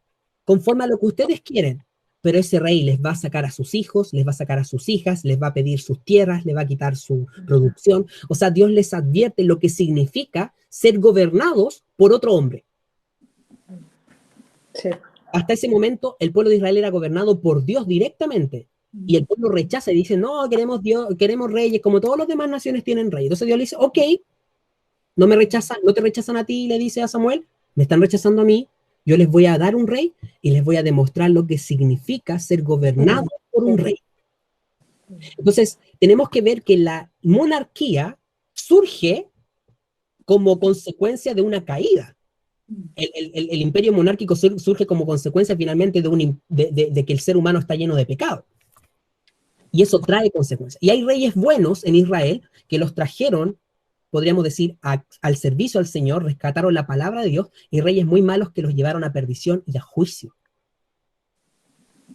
conforme a lo que ustedes quieren. Pero ese rey les va a sacar a sus hijos, les va a sacar a sus hijas, les va a pedir sus tierras, les va a quitar su producción. O sea, Dios les advierte lo que significa ser gobernados por otro hombre. Sí. Hasta ese momento, el pueblo de Israel era gobernado por Dios directamente. Y el pueblo rechaza y dice, no, queremos Dios, queremos reyes, como todas las demás naciones tienen reyes. Entonces Dios le dice, ok, no te rechazan a ti, le dice a Samuel, me están rechazando a mí, yo les voy a dar un rey y les voy a demostrar lo que significa ser gobernado por un rey. Entonces, tenemos que ver que la monarquía surge como consecuencia de una caída. El imperio monárquico surge como consecuencia finalmente de que el ser humano está lleno de pecado. Y eso trae consecuencias. Y hay reyes buenos en Israel que los trajeron, podríamos decir, al servicio al Señor, rescataron la palabra de Dios, y reyes muy malos que los llevaron a perdición y a juicio.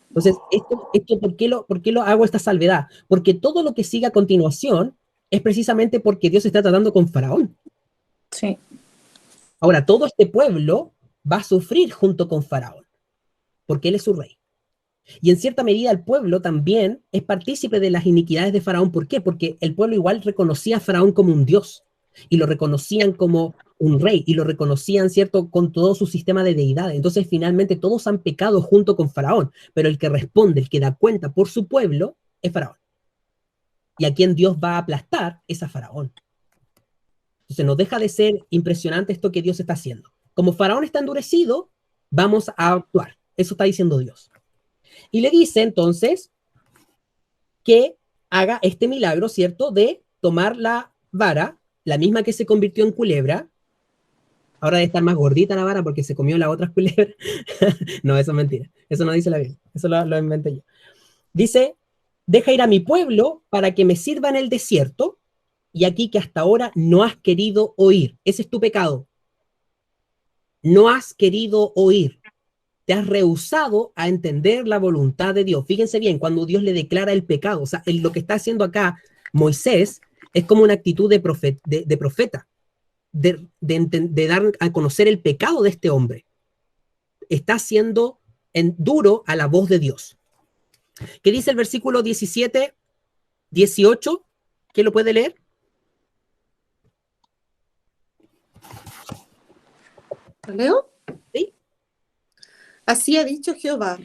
Entonces, esto ¿por qué lo hago esta salvedad? Porque todo lo que sigue a continuación es precisamente porque Dios está tratando con Faraón. Sí. Ahora, todo este pueblo va a sufrir junto con Faraón, porque él es su rey. Y en cierta medida el pueblo también es partícipe de las iniquidades de Faraón. ¿Por qué? Porque el pueblo igual reconocía a Faraón como un dios, y lo reconocían como un rey y lo reconocían, ¿cierto?, con todo su sistema de deidades. Entonces, finalmente, todos han pecado junto con Faraón, pero el que responde, el que da cuenta por su pueblo, es Faraón. Y a quien Dios va a aplastar es a Faraón. Entonces, no deja de ser impresionante esto que Dios está haciendo. Como Faraón está endurecido, vamos a actuar. Eso está diciendo Dios. Y le dice, entonces, que haga este milagro, ¿cierto?, de tomar la vara, la misma que se convirtió en culebra. Ahora debe estar más gordita la vara porque se comió las otras culebras. No, eso es mentira. Eso no dice la Biblia. Eso lo inventé yo. Dice, deja ir a mi pueblo para que me sirva en el desierto, y aquí que hasta ahora no has querido oír. Ese es tu pecado. No has querido oír. Te has rehusado a entender la voluntad de Dios. Fíjense bien, cuando Dios le declara el pecado, o sea, lo que está haciendo acá Moisés es como una actitud de profeta, de dar a conocer el pecado de este hombre. Está siendo duro a la voz de Dios. ¿Qué dice el versículo 17, 18? ¿Quién lo puede leer? ¿Lo leo? Sí. Así ha dicho Jehová: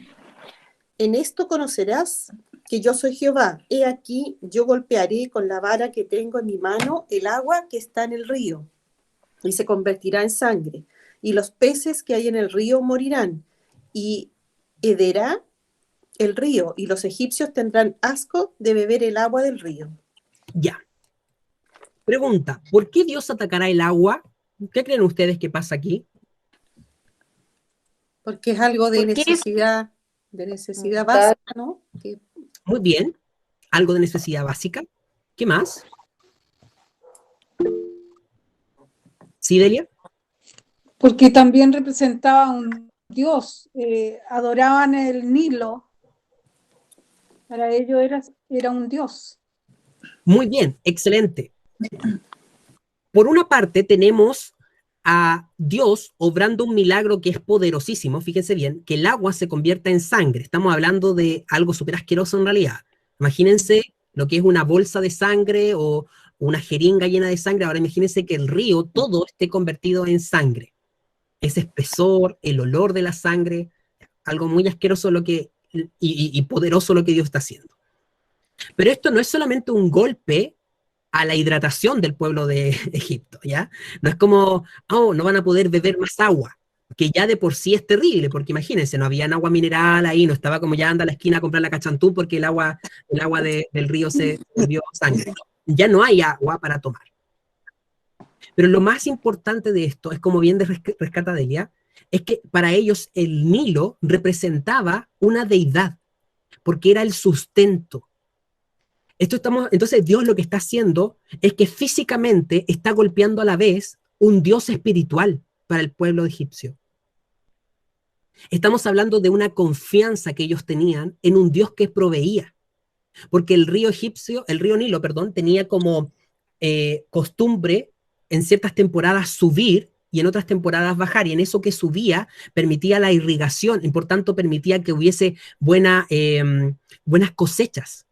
en esto conocerás que yo soy Jehová. He aquí, yo golpearé con la vara que tengo en mi mano el agua que está en el río, y se convertirá en sangre, y los peces que hay en el río morirán, y hederá el río, y los egipcios tendrán asco de beber el agua del río. Ya. Pregunta, ¿por qué Dios atacará el agua? ¿Qué creen ustedes que pasa aquí? Porque es algo de necesidad básica, ¿no? Que... Muy bien. Algo de necesidad básica. ¿Qué más? ¿Sí, Delia? Porque también representaba un dios, adoraban el Nilo, para ellos era un dios. Muy bien, excelente. Por una parte tenemos a Dios obrando un milagro que es poderosísimo, fíjense bien, que el agua se convierta en sangre. Estamos hablando de algo súper asqueroso en realidad. Imagínense lo que es una bolsa de sangre o una jeringa llena de sangre. Ahora imagínense que el río todo esté convertido en sangre. Ese espesor, el olor de la sangre, algo muy asqueroso y poderoso lo que Dios está haciendo. Pero esto no es solamente un golpe a la hidratación del pueblo de Egipto, ¿ya? No es como, oh, no van a poder beber más agua, que ya de por sí es terrible, porque imagínense, no había agua mineral ahí, no estaba como ya anda a la esquina a comprar la cachantú porque el agua del río se volvió sangre. Ya no hay agua para tomar. Pero lo más importante de esto, es como bien rescata Delia, es que para ellos el Nilo representaba una deidad, porque era el sustento. Entonces Dios lo que está haciendo es que físicamente está golpeando a la vez un Dios espiritual para el pueblo egipcio. Estamos hablando de una confianza que ellos tenían en un Dios que proveía, porque el río Nilo, tenía como costumbre en ciertas temporadas subir y en otras temporadas bajar, y en eso que subía permitía la irrigación y por tanto permitía que hubiese buenas cosechas.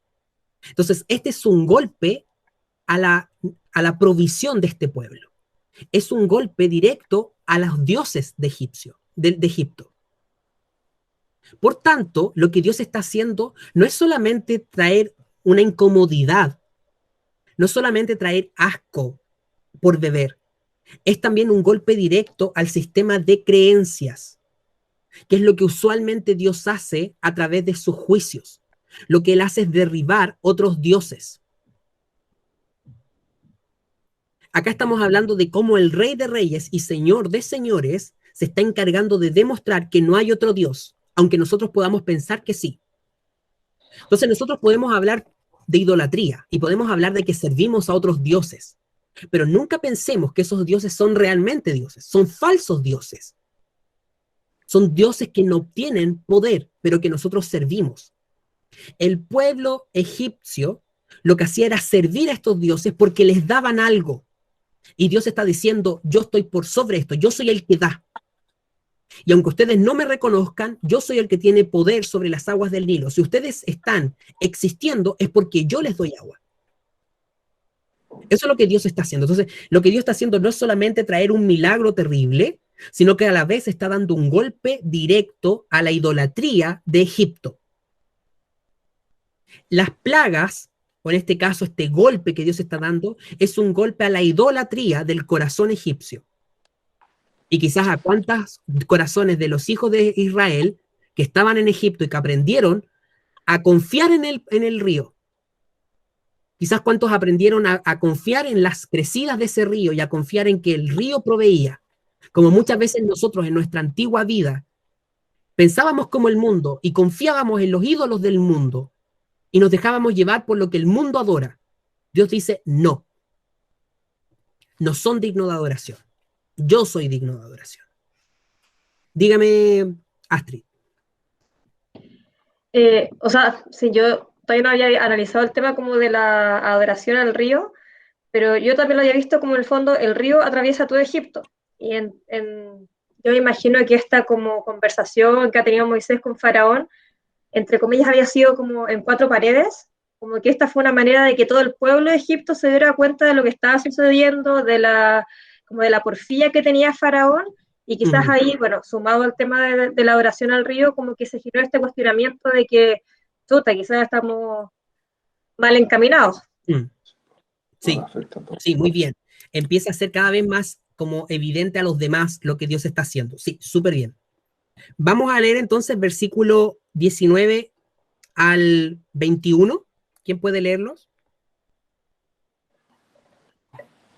Entonces, este es un golpe a la provisión de este pueblo. Es un golpe directo a los dioses de Egipto. Por tanto, lo que Dios está haciendo no es solamente traer una incomodidad, no es solamente traer asco por beber, es también un golpe directo al sistema de creencias, que es lo que usualmente Dios hace a través de sus juicios. Lo que él hace es derribar otros dioses. Acá estamos hablando de cómo el Rey de Reyes y Señor de Señores se está encargando de demostrar que no hay otro Dios, aunque nosotros podamos pensar que sí. Entonces nosotros podemos hablar de idolatría y podemos hablar de que servimos a otros dioses, pero nunca pensemos que esos dioses son realmente dioses, son falsos dioses. Son dioses que no tienen poder, pero que nosotros servimos. El pueblo egipcio lo que hacía era servir a estos dioses porque les daban algo. Y Dios está diciendo, yo estoy por sobre esto, yo soy el que da. Y aunque ustedes no me reconozcan, yo soy el que tiene poder sobre las aguas del Nilo. Si ustedes están existiendo es porque yo les doy agua. Eso es lo que Dios está haciendo. Entonces, lo que Dios está haciendo no es solamente traer un milagro terrible, sino que a la vez está dando un golpe directo a la idolatría de Egipto. Las plagas, o en este caso este golpe que Dios está dando, es un golpe a la idolatría del corazón egipcio. Y quizás a cuántos corazones de los hijos de Israel que estaban en Egipto y que aprendieron a confiar en el río. Quizás cuántos aprendieron a confiar en las crecidas de ese río y a confiar en que el río proveía. Como muchas veces nosotros en nuestra antigua vida pensábamos como el mundo y confiábamos en los ídolos del mundo y nos dejábamos llevar por lo que el mundo adora. Dios dice, no. No son dignos de adoración. Yo soy digno de adoración. Dígame, Astrid. O sea, si yo todavía no había analizado el tema como de la adoración al río, pero yo también lo había visto como en el fondo el río atraviesa todo Egipto. Y yo me imagino que esta como conversación que ha tenido Moisés con Faraón, entre comillas, había sido como en 4 paredes, como que esta fue una manera de que todo el pueblo de Egipto se diera cuenta de lo que estaba sucediendo, como de la porfía que tenía Faraón, y quizás ahí, bueno, sumado al tema de la adoración al río, como que se generó este cuestionamiento de que, chuta, quizás estamos mal encaminados. Sí, sí, muy bien. Empieza a ser cada vez más como evidente a los demás lo que Dios está haciendo. Sí, súper bien. Vamos a leer entonces versículo 19 al 21. ¿Quién puede leerlos?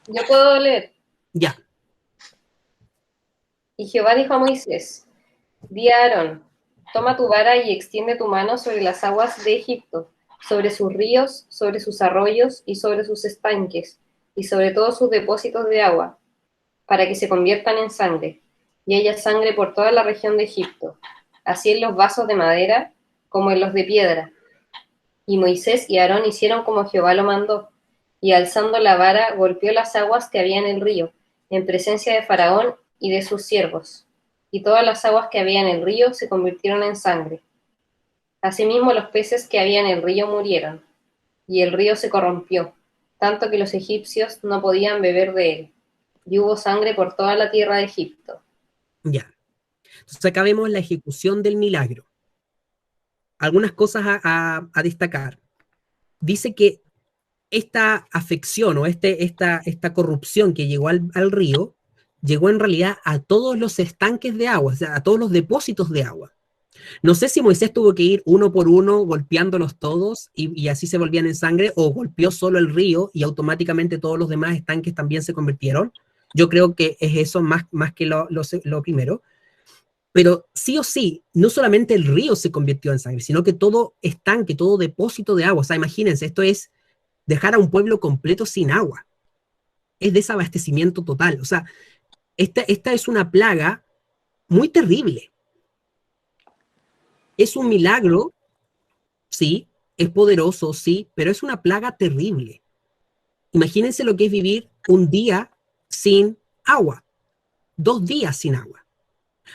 Yo puedo leer. Ya. Y Jehová dijo a Moisés, di a Aarón, toma tu vara y extiende tu mano sobre las aguas de Egipto, sobre sus ríos, sobre sus arroyos y sobre sus estanques, y sobre todos sus depósitos de agua, para que se conviertan en sangre, y haya sangre por toda la región de Egipto, así en los vasos de madera como en los de piedra. Y Moisés y Aarón hicieron como Jehová lo mandó, y alzando la vara golpeó las aguas que había en el río, en presencia de Faraón y de sus siervos, y todas las aguas que había en el río se convirtieron en sangre. Asimismo los peces que había en el río murieron, y el río se corrompió, tanto que los egipcios no podían beber de él, y hubo sangre por toda la tierra de Egipto. Ya. Entonces acá vemos la ejecución del milagro. Algunas cosas a destacar. Dice que esta afección o esta corrupción que llegó al río, llegó en realidad a todos los estanques de agua, o sea, a todos los depósitos de agua. No sé si Moisés tuvo que ir uno por uno golpeándolos todos y así se volvían en sangre, o golpeó solo el río y automáticamente todos los demás estanques también se convirtieron. Yo creo que es eso más que lo primero. Pero sí o sí, no solamente el río se convirtió en sangre, sino que todo estanque, todo depósito de agua. O sea, imagínense, esto es dejar a un pueblo completo sin agua. Es desabastecimiento total. O sea, esta es una plaga muy terrible. Es un milagro, sí, es poderoso, sí, pero es una plaga terrible. Imagínense lo que es vivir un día sin agua, 2 días sin agua.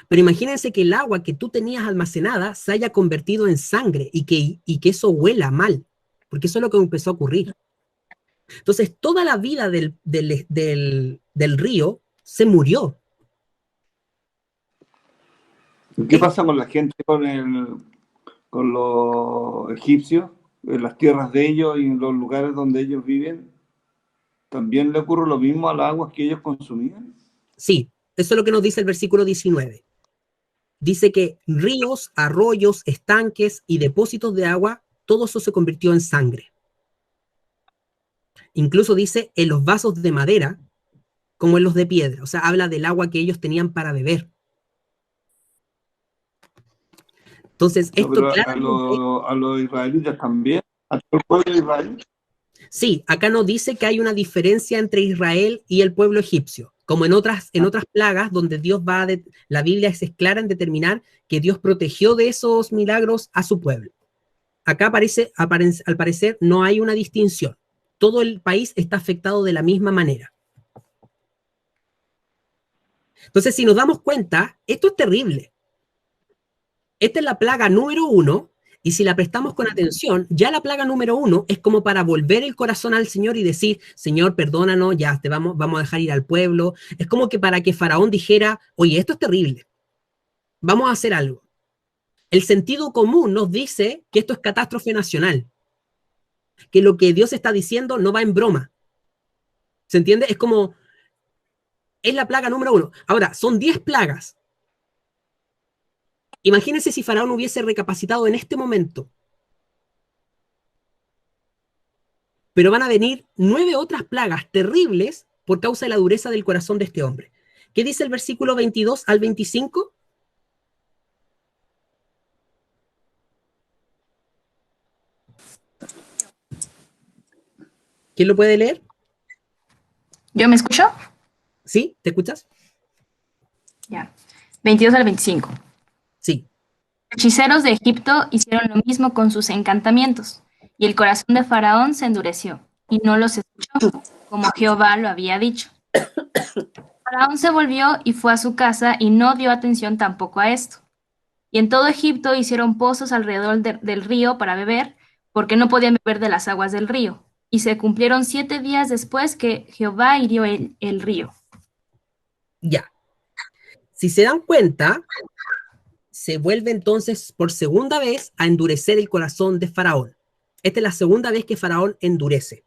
Pero imagínense que el agua que tú tenías almacenada se haya convertido en sangre y que eso huela mal, porque eso es lo que empezó a ocurrir. Entonces, toda la vida del río se murió. ¿Y qué pasa con la gente, con los egipcios, en las tierras de ellos y en los lugares donde ellos viven? ¿También le ocurre lo mismo a las aguas que ellos consumían? Sí, eso es lo que nos dice el versículo 19. Dice que ríos, arroyos, estanques y depósitos de agua, todo eso se convirtió en sangre. Incluso dice en los vasos de madera, como en los de piedra. O sea, habla del agua que ellos tenían para beber. Entonces, esto pero a los israelitas también, a todo el pueblo de Israel. Sí, acá no dice que hay una diferencia entre Israel y el pueblo egipcio, como en otras plagas donde Dios la Biblia es clara en determinar que Dios protegió de esos milagros a su pueblo. Acá al parecer no hay una distinción. Todo el país está afectado de la misma manera. Entonces, si nos damos cuenta, esto es terrible. Esta es la plaga número 1 Y si la prestamos con atención, ya la plaga número 1 es como para volver el corazón al Señor y decir, Señor, perdónanos, ya vamos a dejar ir al pueblo. Es como que para que Faraón dijera, oye, esto es terrible, vamos a hacer algo. El sentido común nos dice que esto es catástrofe nacional, que lo que Dios está diciendo no va en broma. ¿Se entiende? Es como, es la plaga número 1. Ahora, son 10 plagas. Imagínense si Faraón hubiese recapacitado en este momento. Pero van a venir 9 otras plagas terribles por causa de la dureza del corazón de este hombre. ¿Qué dice el versículo 22 al 25? ¿Quién lo puede leer? ¿Yo me escucho? ¿Sí? ¿Te escuchas? Ya. 22 al 25. Sí. Los hechiceros de Egipto hicieron lo mismo con sus encantamientos, y el corazón de Faraón se endureció, y no los escuchó, como Jehová lo había dicho. Faraón se volvió y fue a su casa, y no dio atención tampoco a esto. Y en todo Egipto hicieron pozos alrededor del río para beber, porque no podían beber de las aguas del río. Y se cumplieron 7 días después que Jehová hirió el río. Ya. Si se dan cuenta, se vuelve entonces por segunda vez a endurecer el corazón de Faraón. Esta es la segunda vez que Faraón endurece.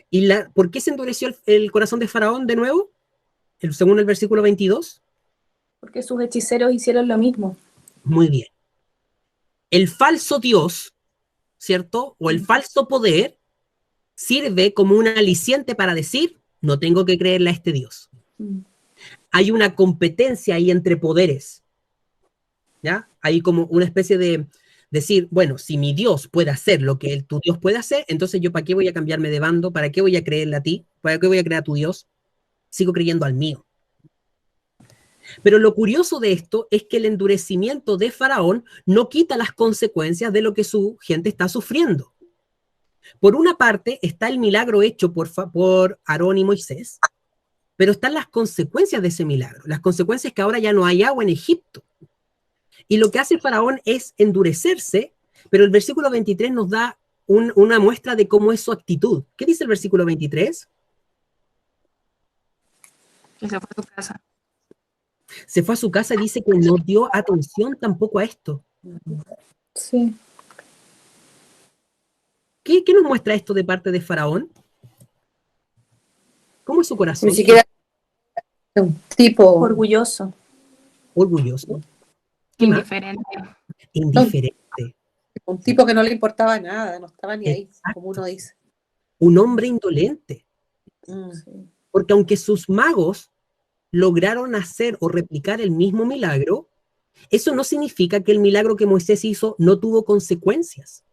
¿Y por qué se endureció el corazón de Faraón de nuevo? Según el versículo 22. Porque sus hechiceros hicieron lo mismo. Muy bien. El falso Dios, ¿cierto? O el falso poder sirve como un aliciente para decir, no tengo que creerle a este Dios. Hay una competencia ahí entre poderes. ¿Ya? Hay como una especie de decir, bueno, si mi Dios puede hacer lo que tu Dios puede hacer, entonces yo ¿para qué voy a cambiarme de bando? ¿Para qué voy a creerle a ti? ¿Para qué voy a creer a tu Dios? Sigo creyendo al mío. Pero lo curioso de esto es que el endurecimiento de Faraón no quita las consecuencias de lo que su gente está sufriendo. Por una parte está el milagro hecho por Aarón y Moisés, pero están las consecuencias de ese milagro. Las consecuencias es que ahora ya no hay agua en Egipto. Y lo que hace Faraón es endurecerse, pero el versículo 23 nos da una muestra de cómo es su actitud. ¿Qué dice el versículo 23? Que se fue a su casa. Se fue a su casa y dice que no dio atención tampoco a esto. Sí. ¿Qué nos muestra esto de parte de Faraón? ¿Cómo es su corazón? Ni siquiera un tipo orgulloso. Orgulloso. Indiferente. Indiferente. Un tipo que no le importaba nada, no estaba ni ahí, como uno dice. Un hombre indolente. Porque aunque sus magos lograron hacer o replicar el mismo milagro, eso no significa que el milagro que Moisés hizo no tuvo consecuencias.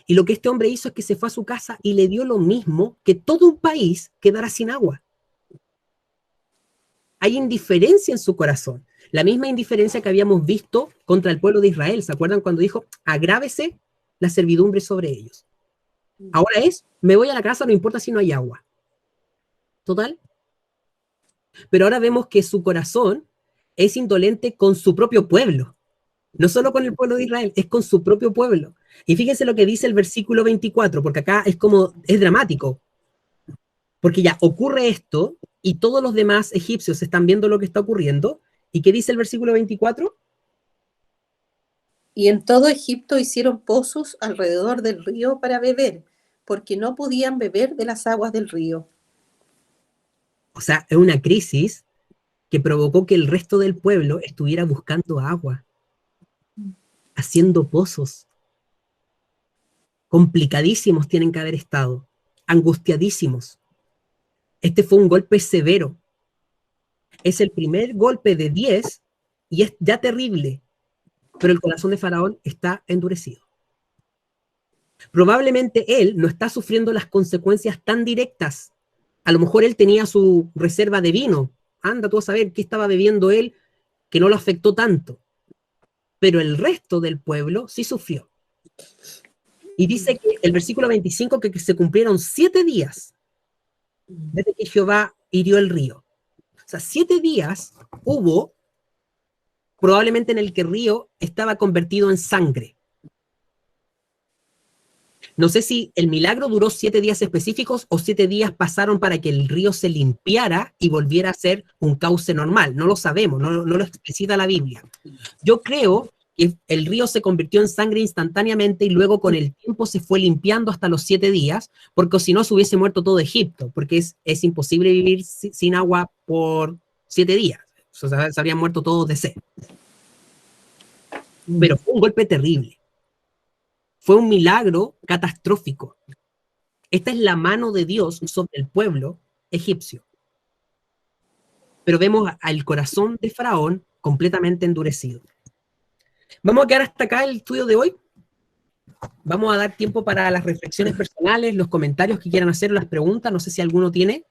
Y lo que este hombre hizo es que se fue a su casa y le dio lo mismo que todo un país quedara sin agua. Hay indiferencia en su corazón. La misma indiferencia que habíamos visto contra el pueblo de Israel. ¿Se acuerdan cuando dijo, agrávese la servidumbre sobre ellos? Ahora es, me voy a la casa, no importa si no hay agua. Total. Pero ahora vemos que su corazón es indolente con su propio pueblo. No solo con el pueblo de Israel, es con su propio pueblo. Y fíjense lo que dice el versículo 24, porque acá es dramático. Porque ya ocurre esto y todos los demás egipcios están viendo lo que está ocurriendo. ¿Y qué dice el versículo 24? Y en todo Egipto hicieron pozos alrededor del río para beber, porque no podían beber de las aguas del río. O sea, es una crisis que provocó que el resto del pueblo estuviera buscando agua, haciendo pozos. Complicadísimos tienen que haber estado, angustiadísimos. Este fue un golpe severo. Es el primer golpe de 10 y es ya terrible, pero el corazón de Faraón está endurecido. Probablemente él no está sufriendo las consecuencias tan directas. A lo mejor él tenía su reserva de vino. Anda tú a saber qué estaba bebiendo él que no lo afectó tanto. Pero el resto del pueblo sí sufrió. Y dice que el versículo 25 que se cumplieron 7 días desde que Jehová hirió el río. O sea, 7 días hubo probablemente en el que el río estaba convertido en sangre. No sé si el milagro duró 7 días específicos o 7 días pasaron para que el río se limpiara y volviera a ser un cauce normal. No lo sabemos, no lo explicita la Biblia. Yo creo que el río se convirtió en sangre instantáneamente y luego con el tiempo se fue limpiando hasta los 7 días, porque si no se hubiese muerto todo Egipto, porque es imposible vivir sin agua por 7 días. O sea, se habrían muerto todos de sed. Pero fue un golpe terrible. Fue un milagro catastrófico. Esta es la mano de Dios sobre el pueblo egipcio. Pero vemos al corazón de Faraón completamente endurecido. Vamos a quedar hasta acá el estudio de hoy. Vamos a dar tiempo para las reflexiones personales, los comentarios que quieran hacer, las preguntas. No sé si alguno tiene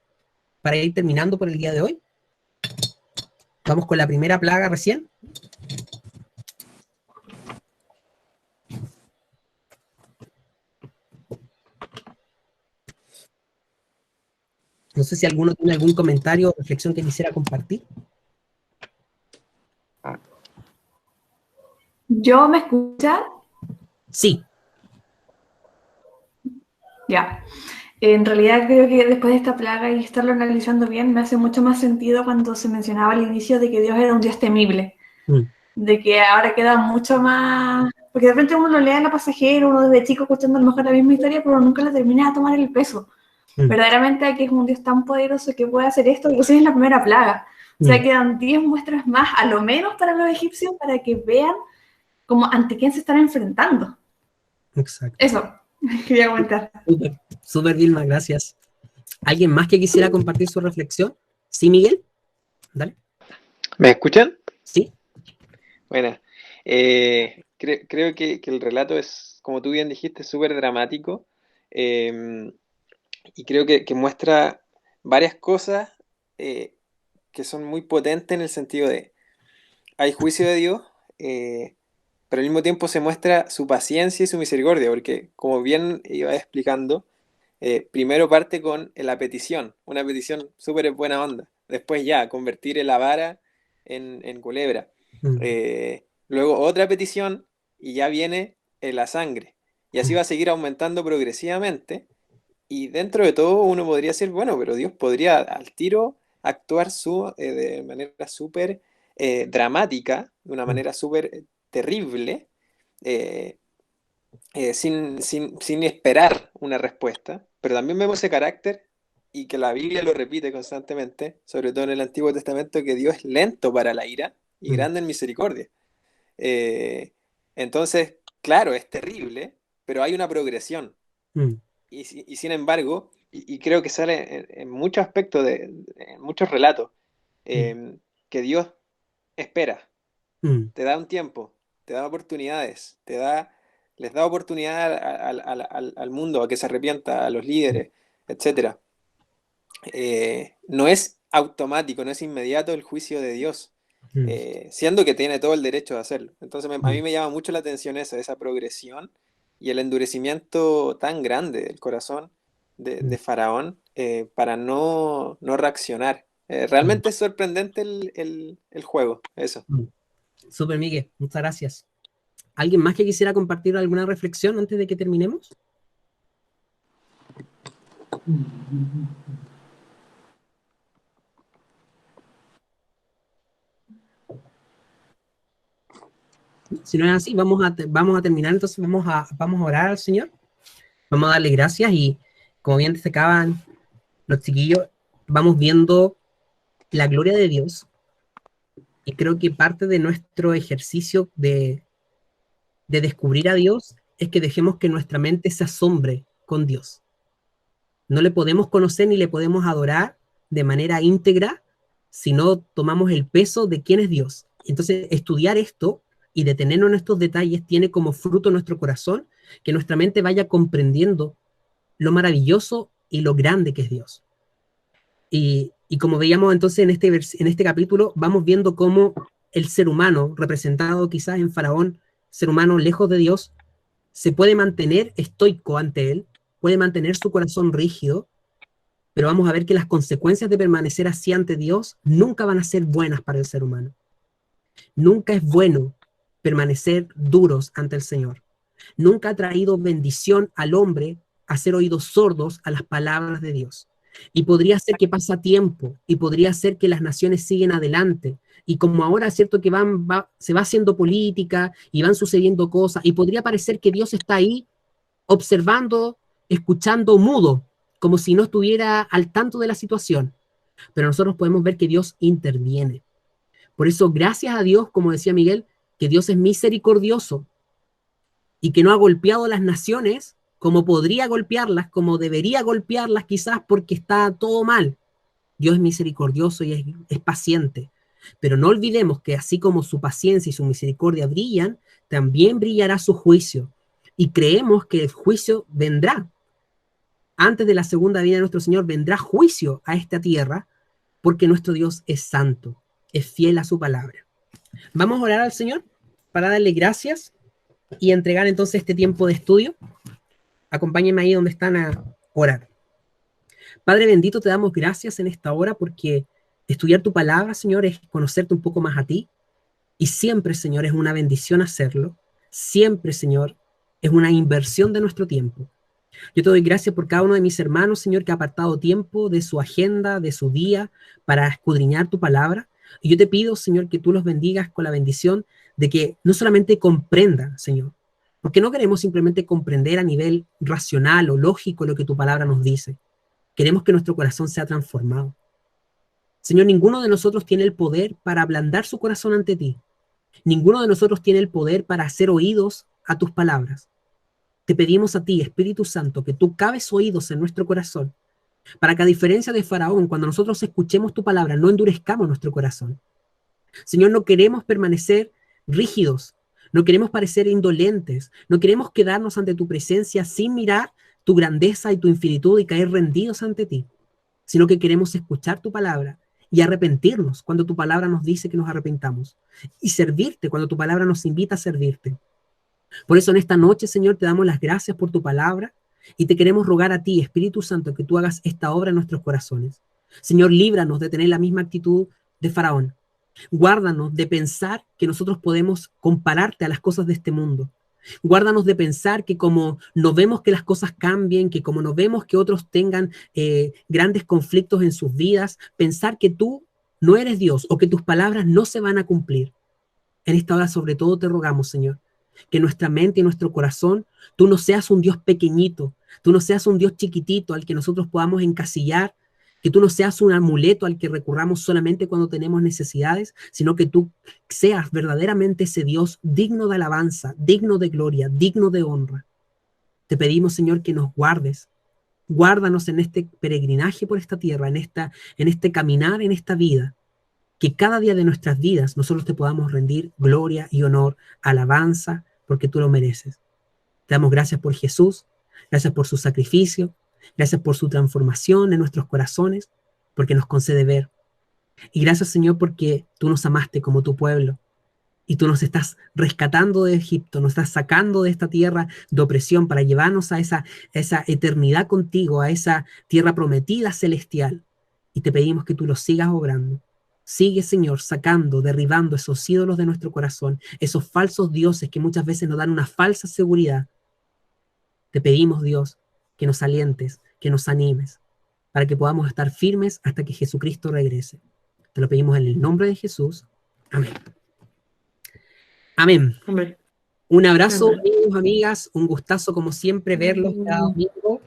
para ir terminando por el día de hoy. Vamos con la primera plaga recién. No sé si alguno tiene algún comentario o reflexión que quisiera compartir. ¿Yo me escucha? Sí. Ya. En realidad creo que después de esta plaga y estarlo analizando bien, me hace mucho más sentido cuando se mencionaba al inicio de que Dios era un Dios temible. De que ahora queda mucho más... Porque de repente uno lo lee en La Pasajera, uno desde chico escuchando a lo mejor la misma historia, pero nunca le termina de tomar el peso. Verdaderamente que es un Dios tan poderoso que puede hacer esto, inclusive es la primera plaga. O sea, quedan 10 muestras más, a lo menos para los egipcios, para que vean como ante quién se están enfrentando. Exacto. Eso, quería comentar. Súper, Vilma, gracias. ¿Alguien más que quisiera compartir su reflexión? ¿Sí, Miguel? Dale. ¿Me escuchan? Sí. Bueno, creo que el relato es, como tú bien dijiste, súper dramático. Y creo que muestra varias cosas que son muy potentes en el sentido de hay juicio de Dios, pero al mismo tiempo se muestra su paciencia y su misericordia, porque como bien iba explicando, primero parte con la petición, una petición súper buena onda, después ya convertir la vara en culebra, luego otra petición y ya viene la sangre, y así va a seguir aumentando progresivamente. Y dentro de todo uno podría decir, bueno, pero Dios podría al tiro actuar de manera súper dramática, de una manera súper terrible, sin esperar una respuesta. Pero también vemos ese carácter, y que la Biblia lo repite constantemente, sobre todo en el Antiguo Testamento, que Dios es lento para la ira y grande en misericordia. Entonces, claro, es terrible, pero hay una progresión. Y sin embargo, y creo que sale en muchos aspectos, en muchos relatos, que Dios espera, te da un tiempo, te da oportunidades, les da oportunidad al mundo a que se arrepienta, a los líderes, etc. No es automático, no es inmediato el juicio de Dios, siendo que tiene todo el derecho de hacerlo. Entonces a mí me llama mucho la atención esa progresión y el endurecimiento tan grande del corazón de Faraón para no reaccionar. Realmente es sorprendente el juego, eso. Súper, Miguel, muchas gracias. ¿Alguien más que quisiera compartir alguna reflexión antes de que terminemos? Si no es así, vamos a terminar, entonces vamos a orar al Señor. Vamos a darle gracias y, como bien destacaban los chiquillos, vamos viendo la gloria de Dios. Y creo que parte de nuestro ejercicio de descubrir a Dios es que dejemos que nuestra mente se asombre con Dios. No le podemos conocer ni le podemos adorar de manera íntegra si no tomamos el peso de quién es Dios. Entonces, estudiar esto y detenernos en estos detalles tiene como fruto nuestro corazón que nuestra mente vaya comprendiendo lo maravilloso y lo grande que es Dios. Y como veíamos entonces en este capítulo, vamos viendo cómo el ser humano, representado quizás en Faraón, ser humano lejos de Dios, se puede mantener estoico ante él, puede mantener su corazón rígido, pero vamos a ver que las consecuencias de permanecer así ante Dios nunca van a ser buenas para el ser humano. Nunca es bueno permanecer duros ante el Señor. Nunca ha traído bendición al hombre a ser oídos sordos a las palabras de Dios. Y podría ser que pasa tiempo, y podría ser que las naciones siguen adelante, y como ahora es cierto que se va haciendo política, y van sucediendo cosas, y podría parecer que Dios está ahí, observando, escuchando, mudo, como si no estuviera al tanto de la situación. Pero nosotros podemos ver que Dios interviene. Por eso, gracias a Dios, como decía Miguel, que Dios es misericordioso, y que no ha golpeado a las naciones como podría golpearlas, como debería golpearlas quizás porque está todo mal. Dios es misericordioso y es paciente. Pero no olvidemos que así como su paciencia y su misericordia brillan, también brillará su juicio. Y creemos que el juicio vendrá. Antes de la segunda venida de nuestro Señor vendrá juicio a esta tierra, porque nuestro Dios es santo, es fiel a su palabra. Vamos a orar al Señor para darle gracias y entregar entonces este tiempo de estudio. Acompáñenme ahí donde están a orar. Padre bendito, te damos gracias en esta hora porque estudiar tu palabra, Señor, es conocerte un poco más a ti. Y siempre, Señor, es una bendición hacerlo. Siempre, Señor, es una inversión de nuestro tiempo. Yo te doy gracias por cada uno de mis hermanos, Señor, que ha apartado tiempo de su agenda, de su día, para escudriñar tu palabra. Y yo te pido, Señor, que tú los bendigas con la bendición de que no solamente comprendan, Señor, porque no queremos simplemente comprender a nivel racional o lógico lo que tu palabra nos dice. Queremos que nuestro corazón sea transformado. Señor, ninguno de nosotros tiene el poder para ablandar su corazón ante ti. Ninguno de nosotros tiene el poder para hacer oídos a tus palabras. Te pedimos a ti, Espíritu Santo, que tú cabes oídos en nuestro corazón, para que a diferencia de Faraón, cuando nosotros escuchemos tu palabra, no endurezcamos nuestro corazón. Señor, no queremos permanecer rígidos, no queremos parecer indolentes, no queremos quedarnos ante tu presencia sin mirar tu grandeza y tu infinitud y caer rendidos ante ti, sino que queremos escuchar tu palabra y arrepentirnos cuando tu palabra nos dice que nos arrepentamos y servirte cuando tu palabra nos invita a servirte. Por eso en esta noche, Señor, te damos las gracias por tu palabra y te queremos rogar a ti, Espíritu Santo, que tú hagas esta obra en nuestros corazones. Señor, líbranos de tener la misma actitud de Faraón. Guárdanos de pensar que nosotros podemos compararte a las cosas de este mundo. Guárdanos de pensar que como no vemos que las cosas cambien, que como no vemos que otros tengan grandes conflictos en sus vidas, pensar que tú no eres Dios o que tus palabras no se van a cumplir. En esta hora sobre todo te rogamos, Señor, que nuestra mente y nuestro corazón, tú no seas un Dios pequeñito, tú no seas un Dios chiquitito al que nosotros podamos encasillar, que tú no seas un amuleto al que recurramos solamente cuando tenemos necesidades, sino que tú seas verdaderamente ese Dios digno de alabanza, digno de gloria, digno de honra. Te pedimos, Señor, que nos guardes. Guárdanos en este peregrinaje por esta tierra, en este caminar, en esta vida. Que cada día de nuestras vidas nosotros te podamos rendir gloria y honor, alabanza, porque tú lo mereces. Te damos gracias por Jesús, gracias por su sacrificio, gracias por su transformación en nuestros corazones, porque nos concede ver. Y gracias, Señor, porque tú nos amaste como tu pueblo y tú nos estás rescatando de Egipto, nos estás sacando de esta tierra de opresión para llevarnos a esa eternidad contigo, a esa tierra prometida celestial. Y te pedimos que tú lo sigas obrando. Sigue, Señor, sacando, derribando esos ídolos de nuestro corazón, esos falsos dioses que muchas veces nos dan una falsa seguridad. Te pedimos, Dios, que nos alientes, que nos animes, para que podamos estar firmes hasta que Jesucristo regrese. Te lo pedimos en el nombre de Jesús. Amén. Amén. Amén. Un abrazo, Amén. amigos, amigas. Un gustazo, como siempre, verlos cada domingo.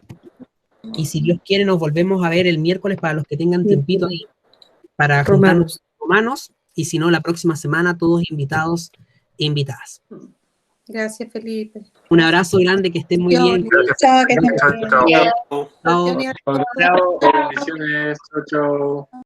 Y si Dios quiere, nos volvemos a ver el miércoles para los que tengan tiempito ahí, para juntarnos Romanos. Y si no, la próxima semana, todos invitados e invitadas. Gracias, Felipe. Un abrazo grande, que estén muy bien. Chao, que estén muy bien. Chao. Chao. Chao. Bendiciones. Chao, chao.